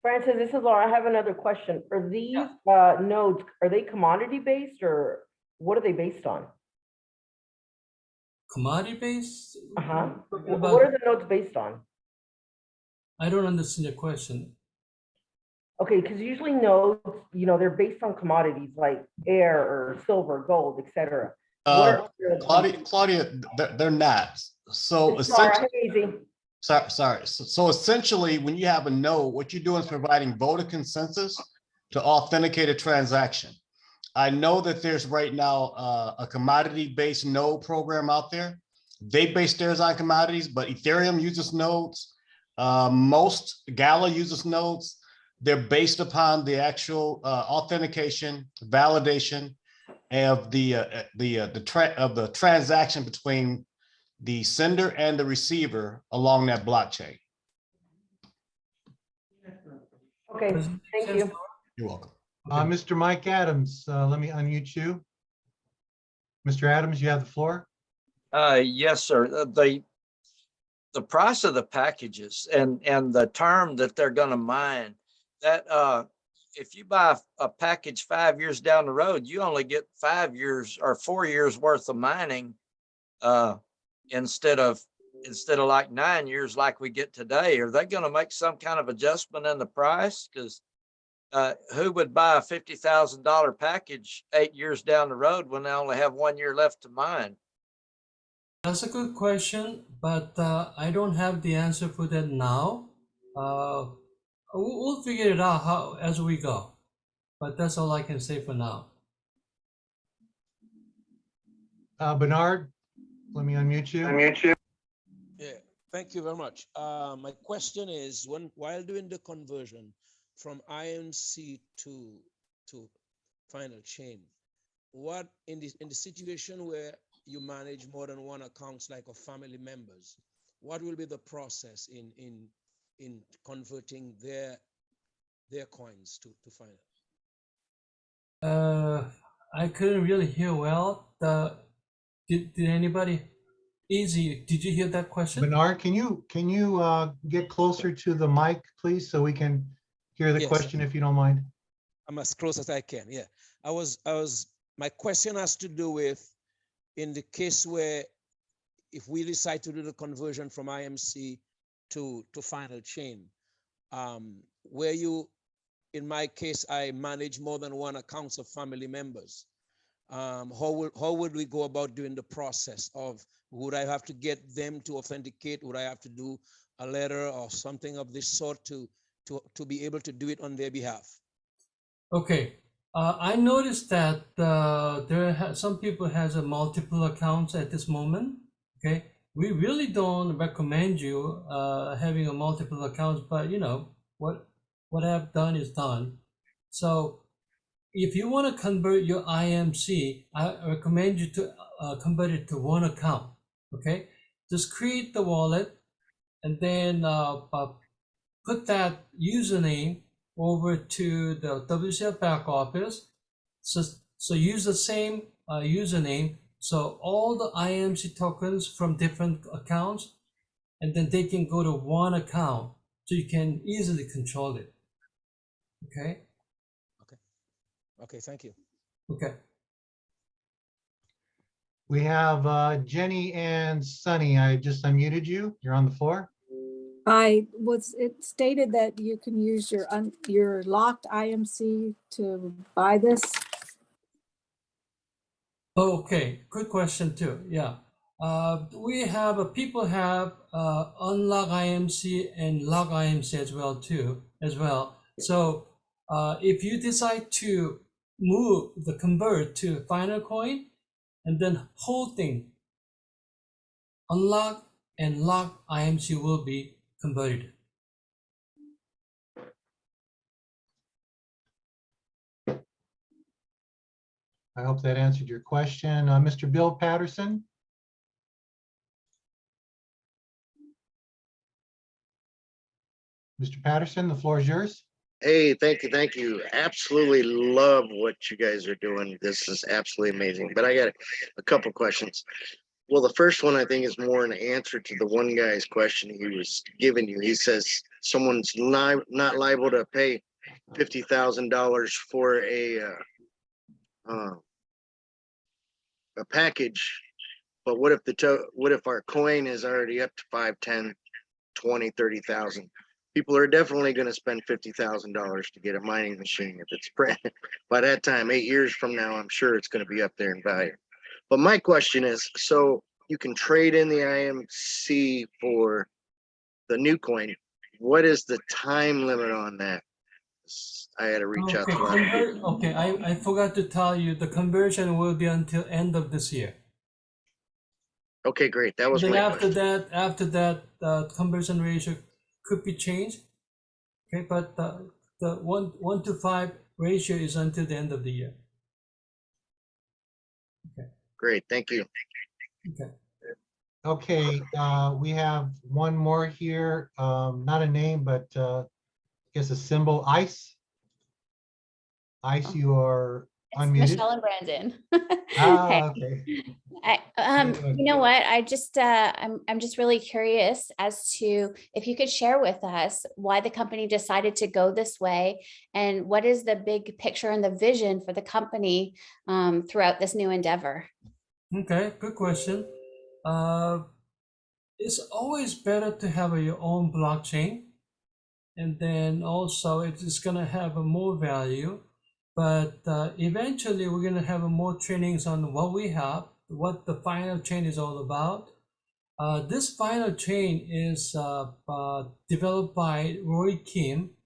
Francis, this is Laura. I have another question. Are these nodes, are they commodity based or what are they based on? Commodity based? Uh-huh. Talking What about- are the nodes based on? I don't understand the question. Okay, because usually nodes, they're based on commodities like air or silver, gold, etc. Claudia, they're not. So It's Laura. essentially, Hey, easy. sorry. So essentially, when you have a node, what you're doing is providing voter consensus to authenticate a transaction. I know that there's right now a commodity-based node program out there. They base theirs on commodities, but Ethereum uses nodes. Most Gala uses nodes. They're based upon the actual authentication, validation of the transaction between the sender and the receiver along that blockchain. Okay, Does it make thank sense? you. You're welcome. Okay. Mr. Mike Adams, let me unmute you. Mr. Adams, you have the floor. Yes, sir. The price of the packages and the term that they're going to mine, that if you buy a package 5 years down the road, you only get 5 years or 4 years worth of mining instead of like 9 years like we get today. Are they going to make some kind of adjustment in the price? Because who would buy a $50,000 package 8 years down the road when they only have 1 year left to mine? That's a good question, but I don't have the answer for that now. We'll figure it out as we go, but that's all I can say for now. Bernard, let me unmute you. Yeah. Thank you very much. My question is, while doing the conversion from IMC to final chain, what in the situation where you manage more than one accounts like of family members, what will be the process in converting their coins to final? I couldn't really hear well. Did anybody? Easy. Did you hear that question? Bernard, can you get closer to the mic, please, so we can hear the Yes. question, if you don't mind? I'm as close as I can. Yeah, my question has to do with in the case where if we decide to do the conversion from IMC to final chain, where in my case, I manage more than one accounts of family members. How would we go about doing the process of, would I have to get them to authenticate? Would I have to do a letter or something of this sort to be able to do it on their behalf? Okay. I noticed that some people has a multiple accounts at this moment. Okay. We really don't recommend you having a multiple accounts, but you know what I've done is done. So if you want to convert your IMC, I recommend you to convert it to one account. Okay, just create the wallet and then put that username over to the WCL back office. So use the same username. So all the IMC tokens from different accounts, and then they can go to one account, so you can easily control it. Okay. Okay, thank you. Okay. We have Jenny and Sunny. I just unmuted you. You're on the floor. It stated that you can use your locked IMC to buy this? Okay, good question too. Yeah, we have people have unlock IMC and lock IMC as well. So if you decide to convert to final coin, and then holding unlock and lock IMC will be converted. I hope that answered your question. Mr. Bill Patterson? Mr. Patterson, the floor is yours. Hey, thank you. Absolutely love what you guys are doing. This is absolutely amazing. But I got a couple questions. Well, the first one I think is more an answer to the one guy's question he was giving you. He says someone's not liable to pay $50,000 for a package, but what if our coin is already up to 5, 10, 20, 30,000? People are definitely going to spend $50,000 to get a mining machine. If it's by that time, 8 years from now, I'm sure it's going to be up there in value. But my question is, so you can trade in the IMC for the new coin. What is the time limit on that? I had to reach out to that. Okay, I forgot to tell you the conversion will be until end of this year. Okay, great. That was then my after question. after that, the conversion ratio could be changed. Okay, but the 1 to 5 ratio is until the end of the year. Okay. Great, thank you. Okay. Okay, we have one more here. Not a name, but I guess a symbol, ICE. ICE, you are unmuted. Michelle and Brandon. Ah, okay. You know what? I'm just really curious as to if you could share with us why the company decided to go this way, and what is the big picture and the vision for the company throughout this new endeavor. Okay, good question. It's always better to have your own blockchain, and then also it's gonna have a more value. But eventually we're gonna have more trainings on what we have, what the final chain is all about. This final chain is developed by Roy Kim,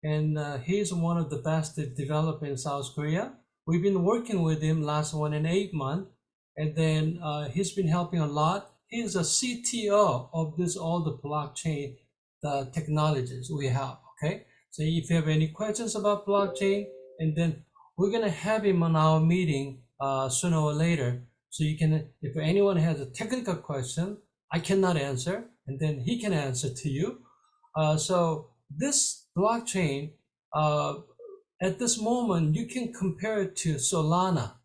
and he's one of the best developers in South Korea. We've been working with him last 1 and 8 months, and then he's been helping a lot. he's a CTO of this all the blockchain technologies we have. Okay, so if you have any questions about blockchain, and then we're gonna have him on our meeting sooner or later. So you can, if anyone has a technical question I cannot answer, and then he can answer to you. So this blockchain, at this moment, you can compare it to Solana.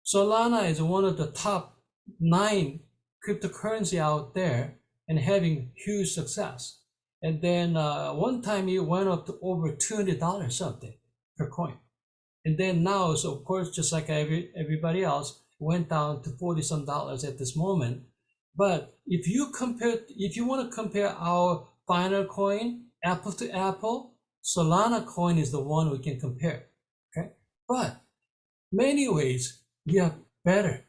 Solana is one of the top 9 cryptocurrency out there and having huge success. And then one time it went up to over $200 something per coin. And then now, so of course, just like everybody else, went down to 40 some dollars at this moment. But if you want to compare our final coin, apple to apple, Solana coin is the one we can compare. Okay, but many ways we are better.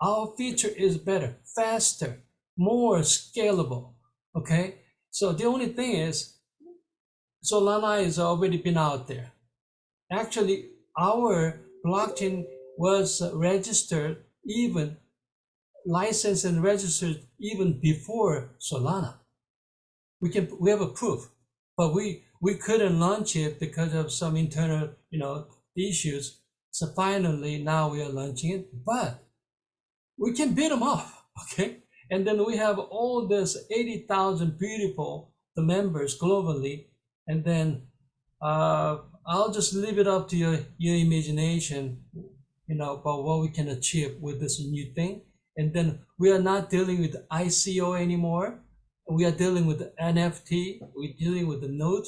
Our feature is better, faster, more scalable. Okay, so the only thing is Solana has already been out there. Actually, our blockchain was registered, even licensed and registered even before Solana. We have a proof, but we couldn't launch it because of some internal issues. So finally now we are launching it, but we can beat them off, okay? And then we have all this 80,000 beautiful members globally, and then I'll just leave it up to your imagination, about what we can achieve with this new thing. And then we are not dealing with ICO anymore. We are dealing with the NFT. We're dealing with the node.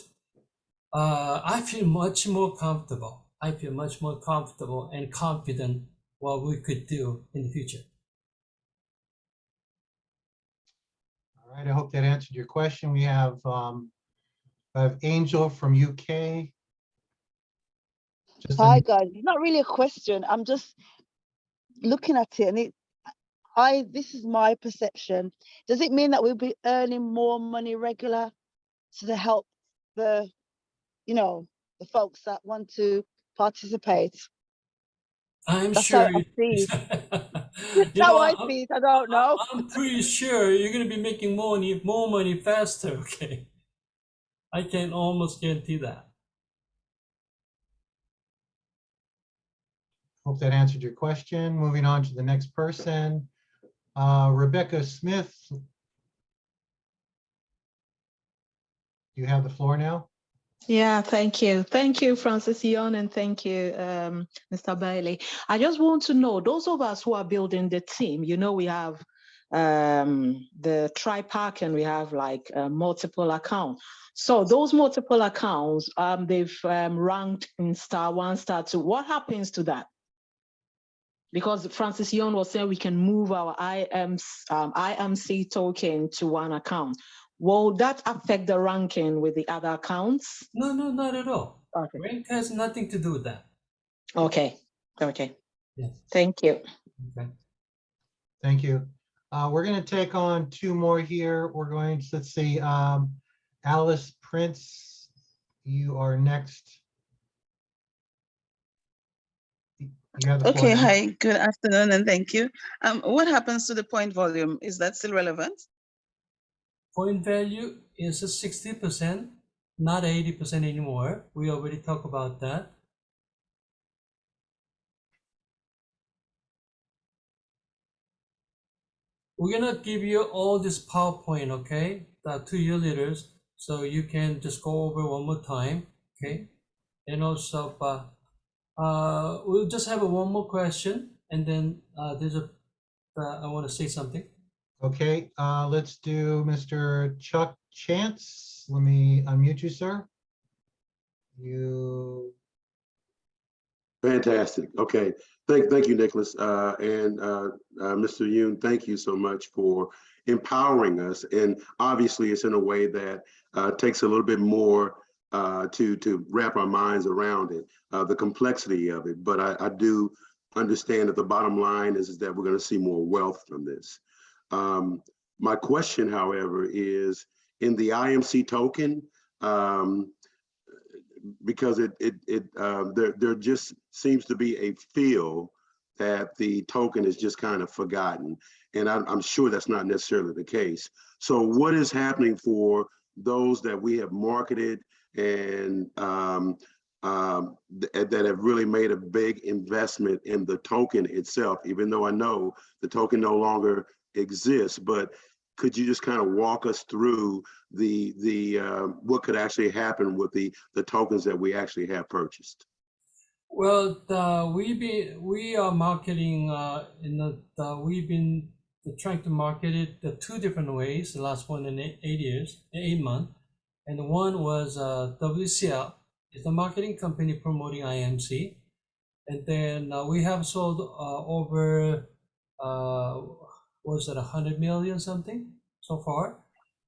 I feel much more comfortable. I feel much more comfortable and confident what we could do in the future. All right, I hope that answered your question. We have Angel from UK. Hi guys, it's not really a question. I'm just looking at it, and this is my perception. Does it mean that we'll be earning more money regular to help the folks that want to participate? That's sure. How I see. That's how I see it. I don't know. I'm pretty sure you're going to be making more money faster. Okay, I can almost guarantee that. Hope that answered your question. Moving on to the next person, Rebecca Smith. You have the floor now. Yeah, thank you. Thank you, Francis Yoon, and thank you, Mr. Bailey. I just want to know, those of us who are building the team, we have the tri-pack and we have like multiple accounts. So those multiple accounts, they've ranked in star 1, star 2. What happens to that? Because Francis Yoon was saying we can move our IMC token to one account. Will that affect the ranking with the other accounts? No, not at all. Okay. Rank has nothing to do with that. Okay. Yes. Thank you. Okay. Thank you. We're going to take on 2 more here. We're going to, let's see, Alice Prince, you are next. You have the floor Okay, now. hi, good afternoon, and thank you. What happens to the point volume? Is that still relevant? Point value is 60%, not 80% anymore. We already talked about that. We're gonna give you all this PowerPoint, okay? The 2 year leaders, so you can just go over one more time, okay? And also, we'll just have one more question, and then I want to say something. Okay, let's do Mr. Chuck Chance. Let me unmute you, sir. Fantastic. Okay. Thank you, Nicholas. And Mr. Yoon, thank you so much for empowering us. And obviously it's in a way that takes a little bit more to wrap our minds around it, the complexity of it. But I do understand that the bottom line is that we're going to see more wealth from this. My question, however, is in the IMC token, because there just seems to be a feel that the token is just kind of forgotten. And I'm sure that's not necessarily the case. So what is happening for those that we have marketed and that have really made a big investment in the token itself, even though I know the token no longer exists, but could you just kind of walk us through the what could actually happen with the tokens that we actually have purchased? Well, we are marketing we've been trying to market it the two different ways. The last one in 8 months, and one was WCL. It's a marketing company promoting IMC, and then we have sold over was it 100 million something so far.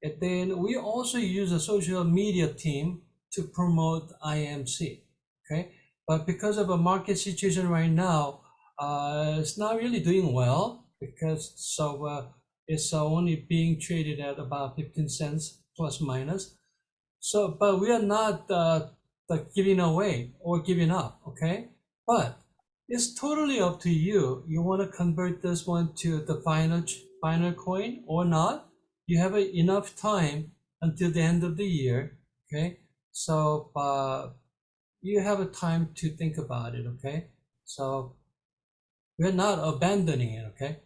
And then we also use a social media team to promote IMC. Okay, but because of a market situation right now, it's not really doing well because it's only being traded at about 15 cents plus minus. So, but we are not giving away or giving up. Okay, but it's totally up to you. You want to convert this one to the final coin or not? You have enough time until the end of the year. Okay, so you have a time to think about it. Okay, so we're not abandoning it. Okay,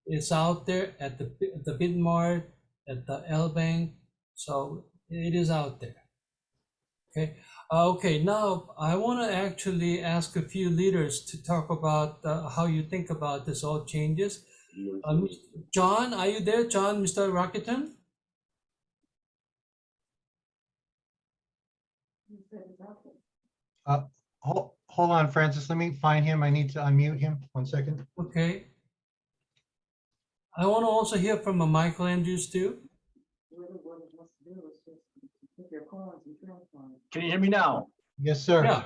it's out there at the Bitmart, at the L Bank, so it is out there. Okay. Okay, now I want to actually ask a few leaders to talk about how you think about this all changes. John, are you there? John, Mr. Rocketon? Hold on, Francis. Let me find him. I need to unmute him. 1 second. Okay. I want to also hear from Michael Andrews too. Can you hear me now? Yes, sir. Yeah.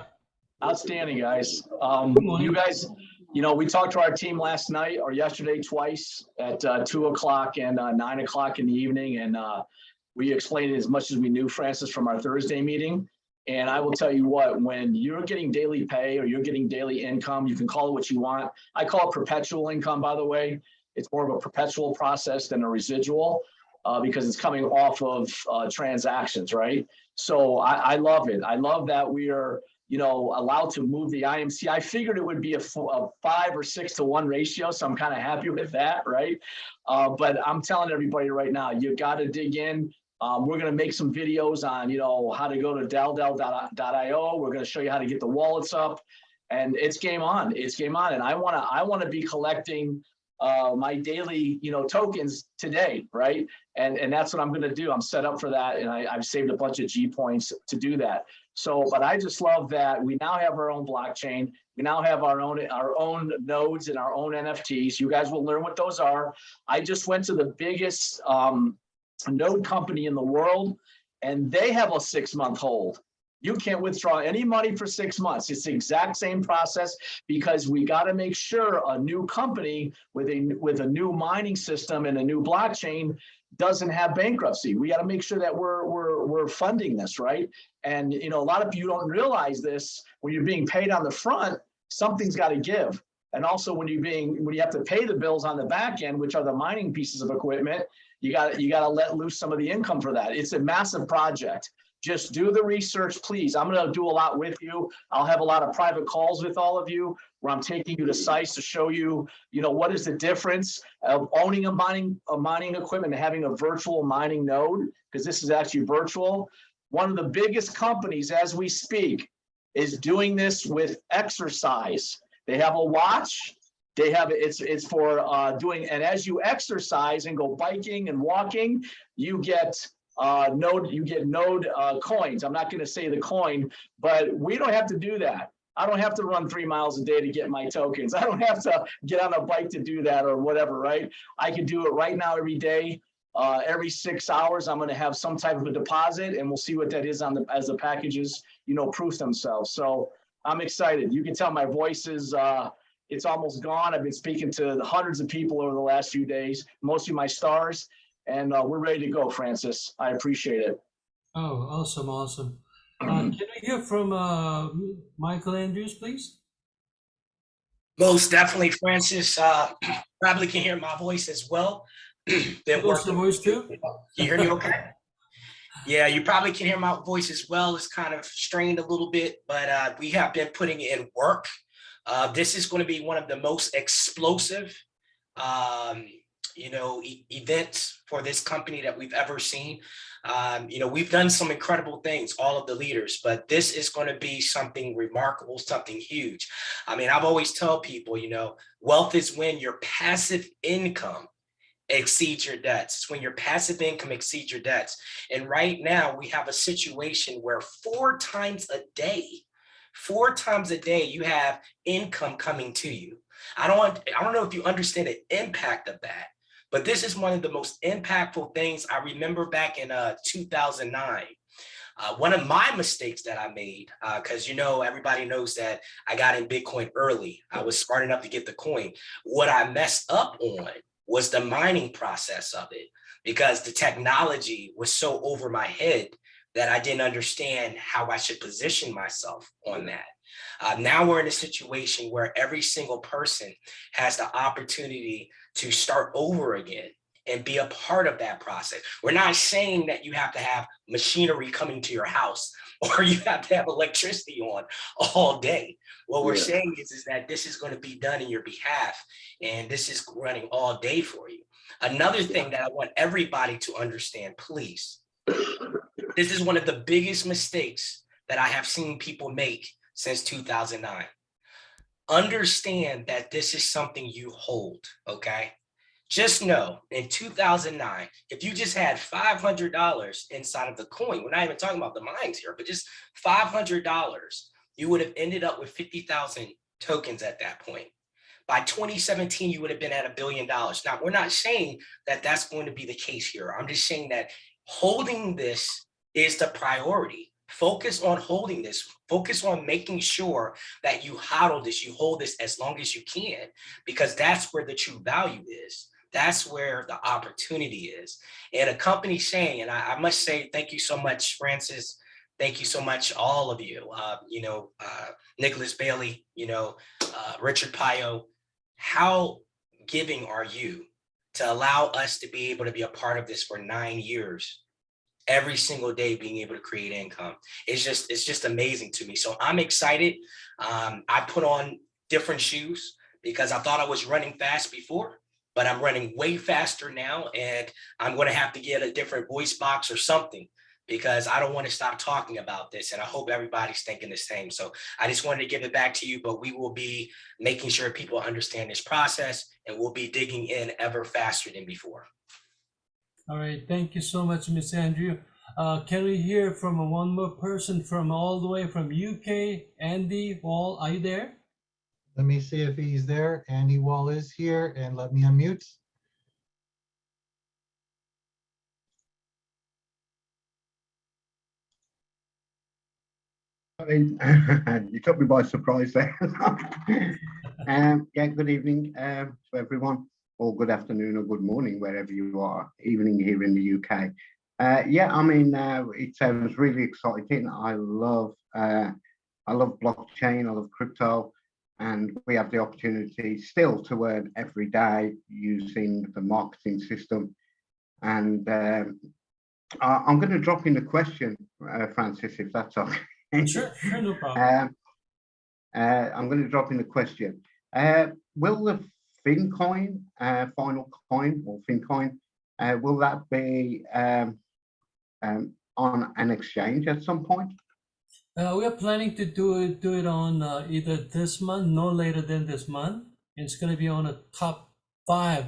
Outstanding, guys. morning. You guys, we talked to our team last night or yesterday twice at 2 o'clock and 9 o'clock in the evening. And we explained as much as we knew, Francis, from our Thursday meeting. And I will tell you what, when you're getting daily pay or you're getting daily income, you can call it what you want. I call it perpetual income, by the way. It's more of a perpetual process than a residual because it's coming off of transactions, right? So I love it. I love that we are, allowed to move the IMC. I figured it would be a 5 or 6 to 1 ratio, so I'm kind of happy with that, right? But I'm telling everybody right now, you got to dig in. We're going to make some videos on, how to go to daldel.io. We're going to show you how to get the wallets up, and it's game on. It's game on, and I want to be collecting my daily, tokens today, right? And that's what I'm going to do. I'm set up for that, and I've saved a bunch of G points to do that. So, but I just love that we now have our own blockchain. We now have our own nodes and our own NFTs. You guys will learn what those are. I just went to the biggest node company in the world, and they have a 6-month hold. You can't withdraw any money for 6 months. It's the exact same process because we got to make sure a new company with a new mining system and a new blockchain doesn't have bankruptcy. We got to make sure that we're funding this, right? And a lot of you don't realize this when you're being paid on the front, something's got to give. And also when you have to pay the bills on the back end, which are the mining pieces of equipment, you got to let loose some of the income for that. It's a massive project. Just do the research, please. I'm going to do a lot with you. I'll have a lot of private calls with all of you where I'm taking you to sites to show you, what is the difference of owning a mining equipment and having a virtual mining node, because this is actually virtual. One of the biggest companies as we speak is doing this with exercise. They have a watch. They have it's for doing, and as you exercise and go biking and walking, you get node coins. I'm not going to say the coin, but we don't have to do that. I don't have to run 3 miles a day to get my tokens. I don't have to get on a bike to do that or whatever, right? I can do it right now every day. Every 6 hours, I'm going to have some type of a deposit, and we'll see what that is as the packages, proof themselves. So I'm excited. You can tell my voice is it's almost gone. I've been speaking to hundreds of people over the last few days, mostly my stars. And we're ready to go, Francis. I appreciate it. Oh, awesome. Can we hear from Michael Andrews, please? Most definitely, Francis. Probably can hear my voice as well. Been What's the working. voice too? Can you hear me okay? Yeah, you probably can hear my voice as well. It's kind of strained a little bit, but we have been putting in work. This is going to be one of the most explosive, um, events for this company that we've ever seen. We've done some incredible things, all of the leaders, but this is going to be something remarkable, something huge. I mean, I've always tell people, wealth is when your passive income exceeds your debts. It's when your passive income exceeds your debts. And right now we have a situation where 4 times a day, you have income coming to you. I don't know if you understand the impact of that, but this is one of the most impactful things. I remember back in 2009, one of my mistakes that I made, because everybody knows that I got in Bitcoin early. I was smart enough to get the coin. What I messed up on was the mining process of it, because the technology was so over my head that I didn't understand how I should position myself on that. Now we're in a situation where every single person has the opportunity to start over again and be a part of that process. We're not saying that you have to have machinery coming to your house or you have to have electricity on all day. What we're saying is that this is going to be done in your behalf, and this is running all day for you. Another thing that I want everybody to understand, please, this is one of the biggest mistakes that I have seen people make since 2009. Understand that this is something you hold, okay? Just know in 2009, if you just had $500 inside of the coin, we're not even talking about the mines here, but just $500, you would have ended up with 50,000 tokens at that point. By 2017, you would have been at $1 billion. Now, we're not saying that that's going to be the case here. I'm just saying that holding this is the priority. Focus on holding this. Focus on making sure that you hodl this, you hold this as long as you can, because that's where the true value is. That's where the opportunity is. And a company saying, and I must say, thank you so much, Francis. Thank you so much, all of you. Nicholas Bailey, Richard Pio, how giving are you to allow us to be able to be a part of this for 9 years? Every single day being able to create income. It's just amazing to me. So I'm excited. I put on different shoes because I thought I was running fast before, but I'm running way faster now, and I'm going to have to get a different voice box or something because I don't want to stop talking about this. And I hope everybody's thinking the same. So I just wanted to give it back to you, but we will be making sure people understand this process, and we'll be digging in ever faster than before. All right, thank you so much, Miss Andrew. Can we hear from one more person from all the way from UK? Andy Wall, are you there? Let me see if he's there. Andy Wall is here, and let me unmute. I mean, you took me by surprise there. Yeah, good evening to everyone, or good afternoon or good morning, wherever you are, evening here in the UK. Yeah, I mean, it sounds really exciting. I love blockchain, I love crypto, and we have the opportunity still to earn every day using the marketing system. And I'm going to drop in a question, Francis, if that's okay. Sure, no problem. I'm going to drop in a question. Will the FinCoin, final coin or FinCoin, will that be on an exchange at some point? We are planning to do it on either this month, no later than this month. It's going to be on a top 5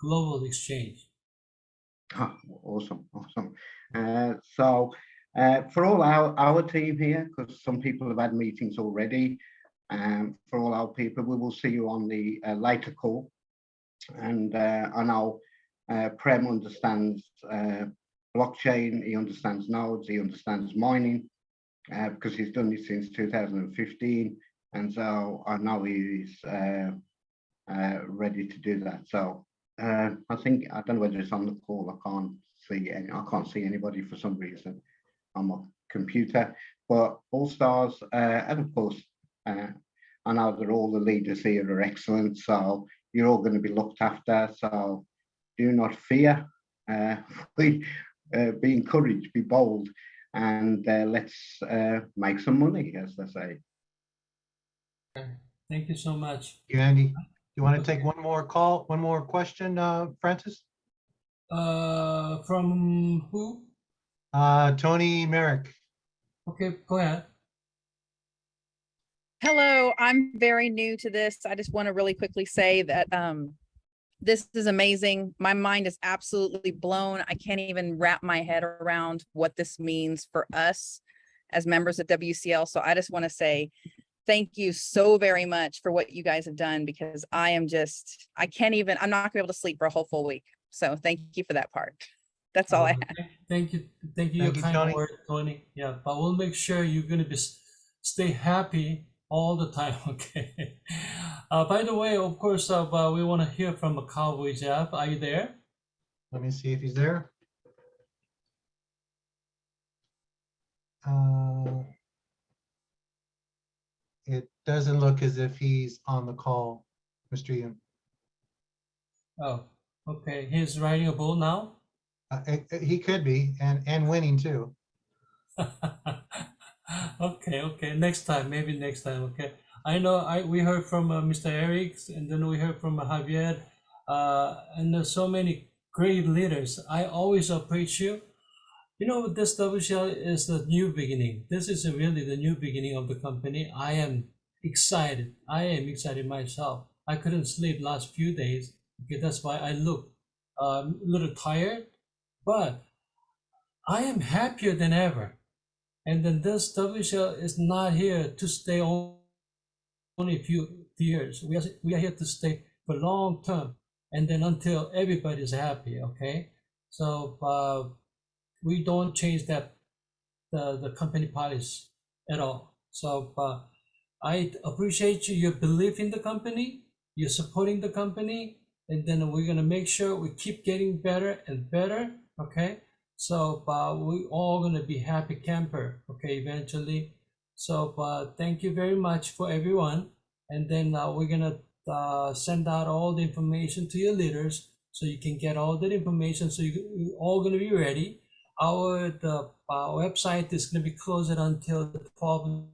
global exchange. Oh, awesome. So for all our team here, because some people have had meetings already, for all our people, we will see you on the later call. And I know Prem understands blockchain, he understands nodes, he understands mining, because he's done this since 2015. And so I know he's ready to do that. So I think, I don't know whether it's on the call, I can't see anybody for some reason on my computer, but all stars, and of course, I know that all the leaders here are excellent, so you're all going to be looked after. So do not fear. Be encouraged, be bold, and let's make some money, as they say. Thank you so much. You, Andy. You want to take one more call, one more question, Francis? From who? Tony Merrick. Okay, go ahead. Hello, I'm very new to this. I just want to really quickly say that this is amazing. My mind is absolutely blown. I can't even wrap my head around what this means for us as members of WCL. So I just want to say thank you so very much for what you guys have done, because I'm not going to be able to sleep for a whole full week. So thank you for that part. That's all I have. Thank you. Thank Your you, kind Tony. word, Tony. Yeah, but we'll make sure you're going to stay happy all the time. Okay. By the way, of course, we want to hear from a Cowboy Jeff. Are you there? Let me see if he's there. It doesn't look as if he's on the call, Mr. Yoon. Oh, okay. He's riding a bull now? He could be, and winning too. Okay. Next time, maybe next time. Okay. I know we heard from Mr. Eric, and then we heard from Javier, and there's so many great leaders. I always appreciate you. You know, this WCL is the new beginning. This is really the new beginning of the company. I am excited. I am excited myself. I couldn't sleep last few days. Okay, that's why I look a little tired, but I am happier than ever. And then this WCL is not here to stay only a few years. We are here to stay for long term, and then until everybody's happy. Okay, so we don't change the company policy at all. So I appreciate your belief in the company, you're supporting the company, and then we're gonna make sure we keep getting better and better. Okay, so we all gonna be happy camper. Okay, eventually. So thank you very much for everyone, and then we're gonna send out all the information to your leaders so you can get all that information. So you're all gonna be ready. Our website is going to be closed until 12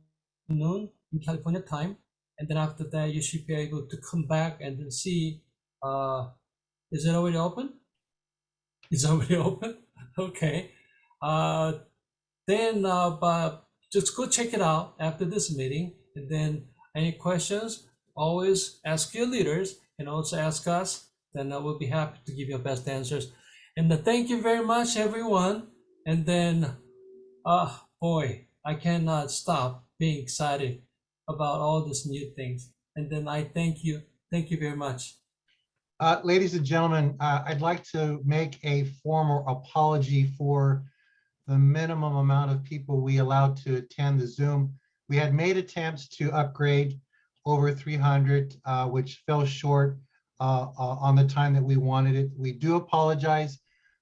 noon in California time, and then after that you should be able to come back and then see. Is it already open? It's already open. Okay. Then just go check it out after this meeting, and then any questions, always ask your leaders and also ask us. Then we'll be happy to give you the best answers. And thank you very much, everyone. And then, boy, I cannot stop being excited about all these new things. And then I thank you. Thank you very much. Ladies and gentlemen, I'd like to make a formal apology for the minimum amount of people we allowed to attend the Zoom. We had made attempts to upgrade over 300, which fell short on the time that we wanted it. We do apologize.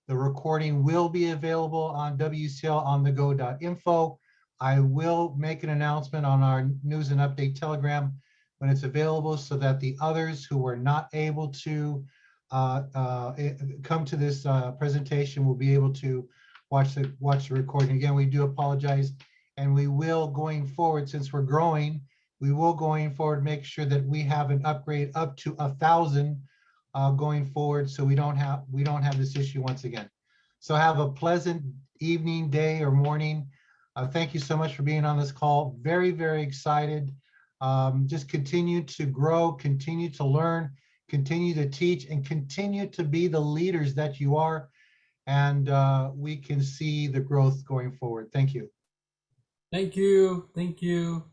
The recording will be available on WCLonthego.info. I will make an announcement on our news and update telegram when it's available, so that the others who were not able to come to this presentation will be able to watch the recording. Again, we do apologize, and we will, going forward, since we're growing, we will going forward make sure that we have an upgrade up to 1,000 going forward, so we don't have this issue once again. So have a pleasant evening, day, or morning. Thank you so much for being on this call. Very, very excited. Just continue to grow, continue to learn, continue to teach, and continue to be the leaders that you are. And we can see the growth going forward. Thank you. Thank you. Thank you.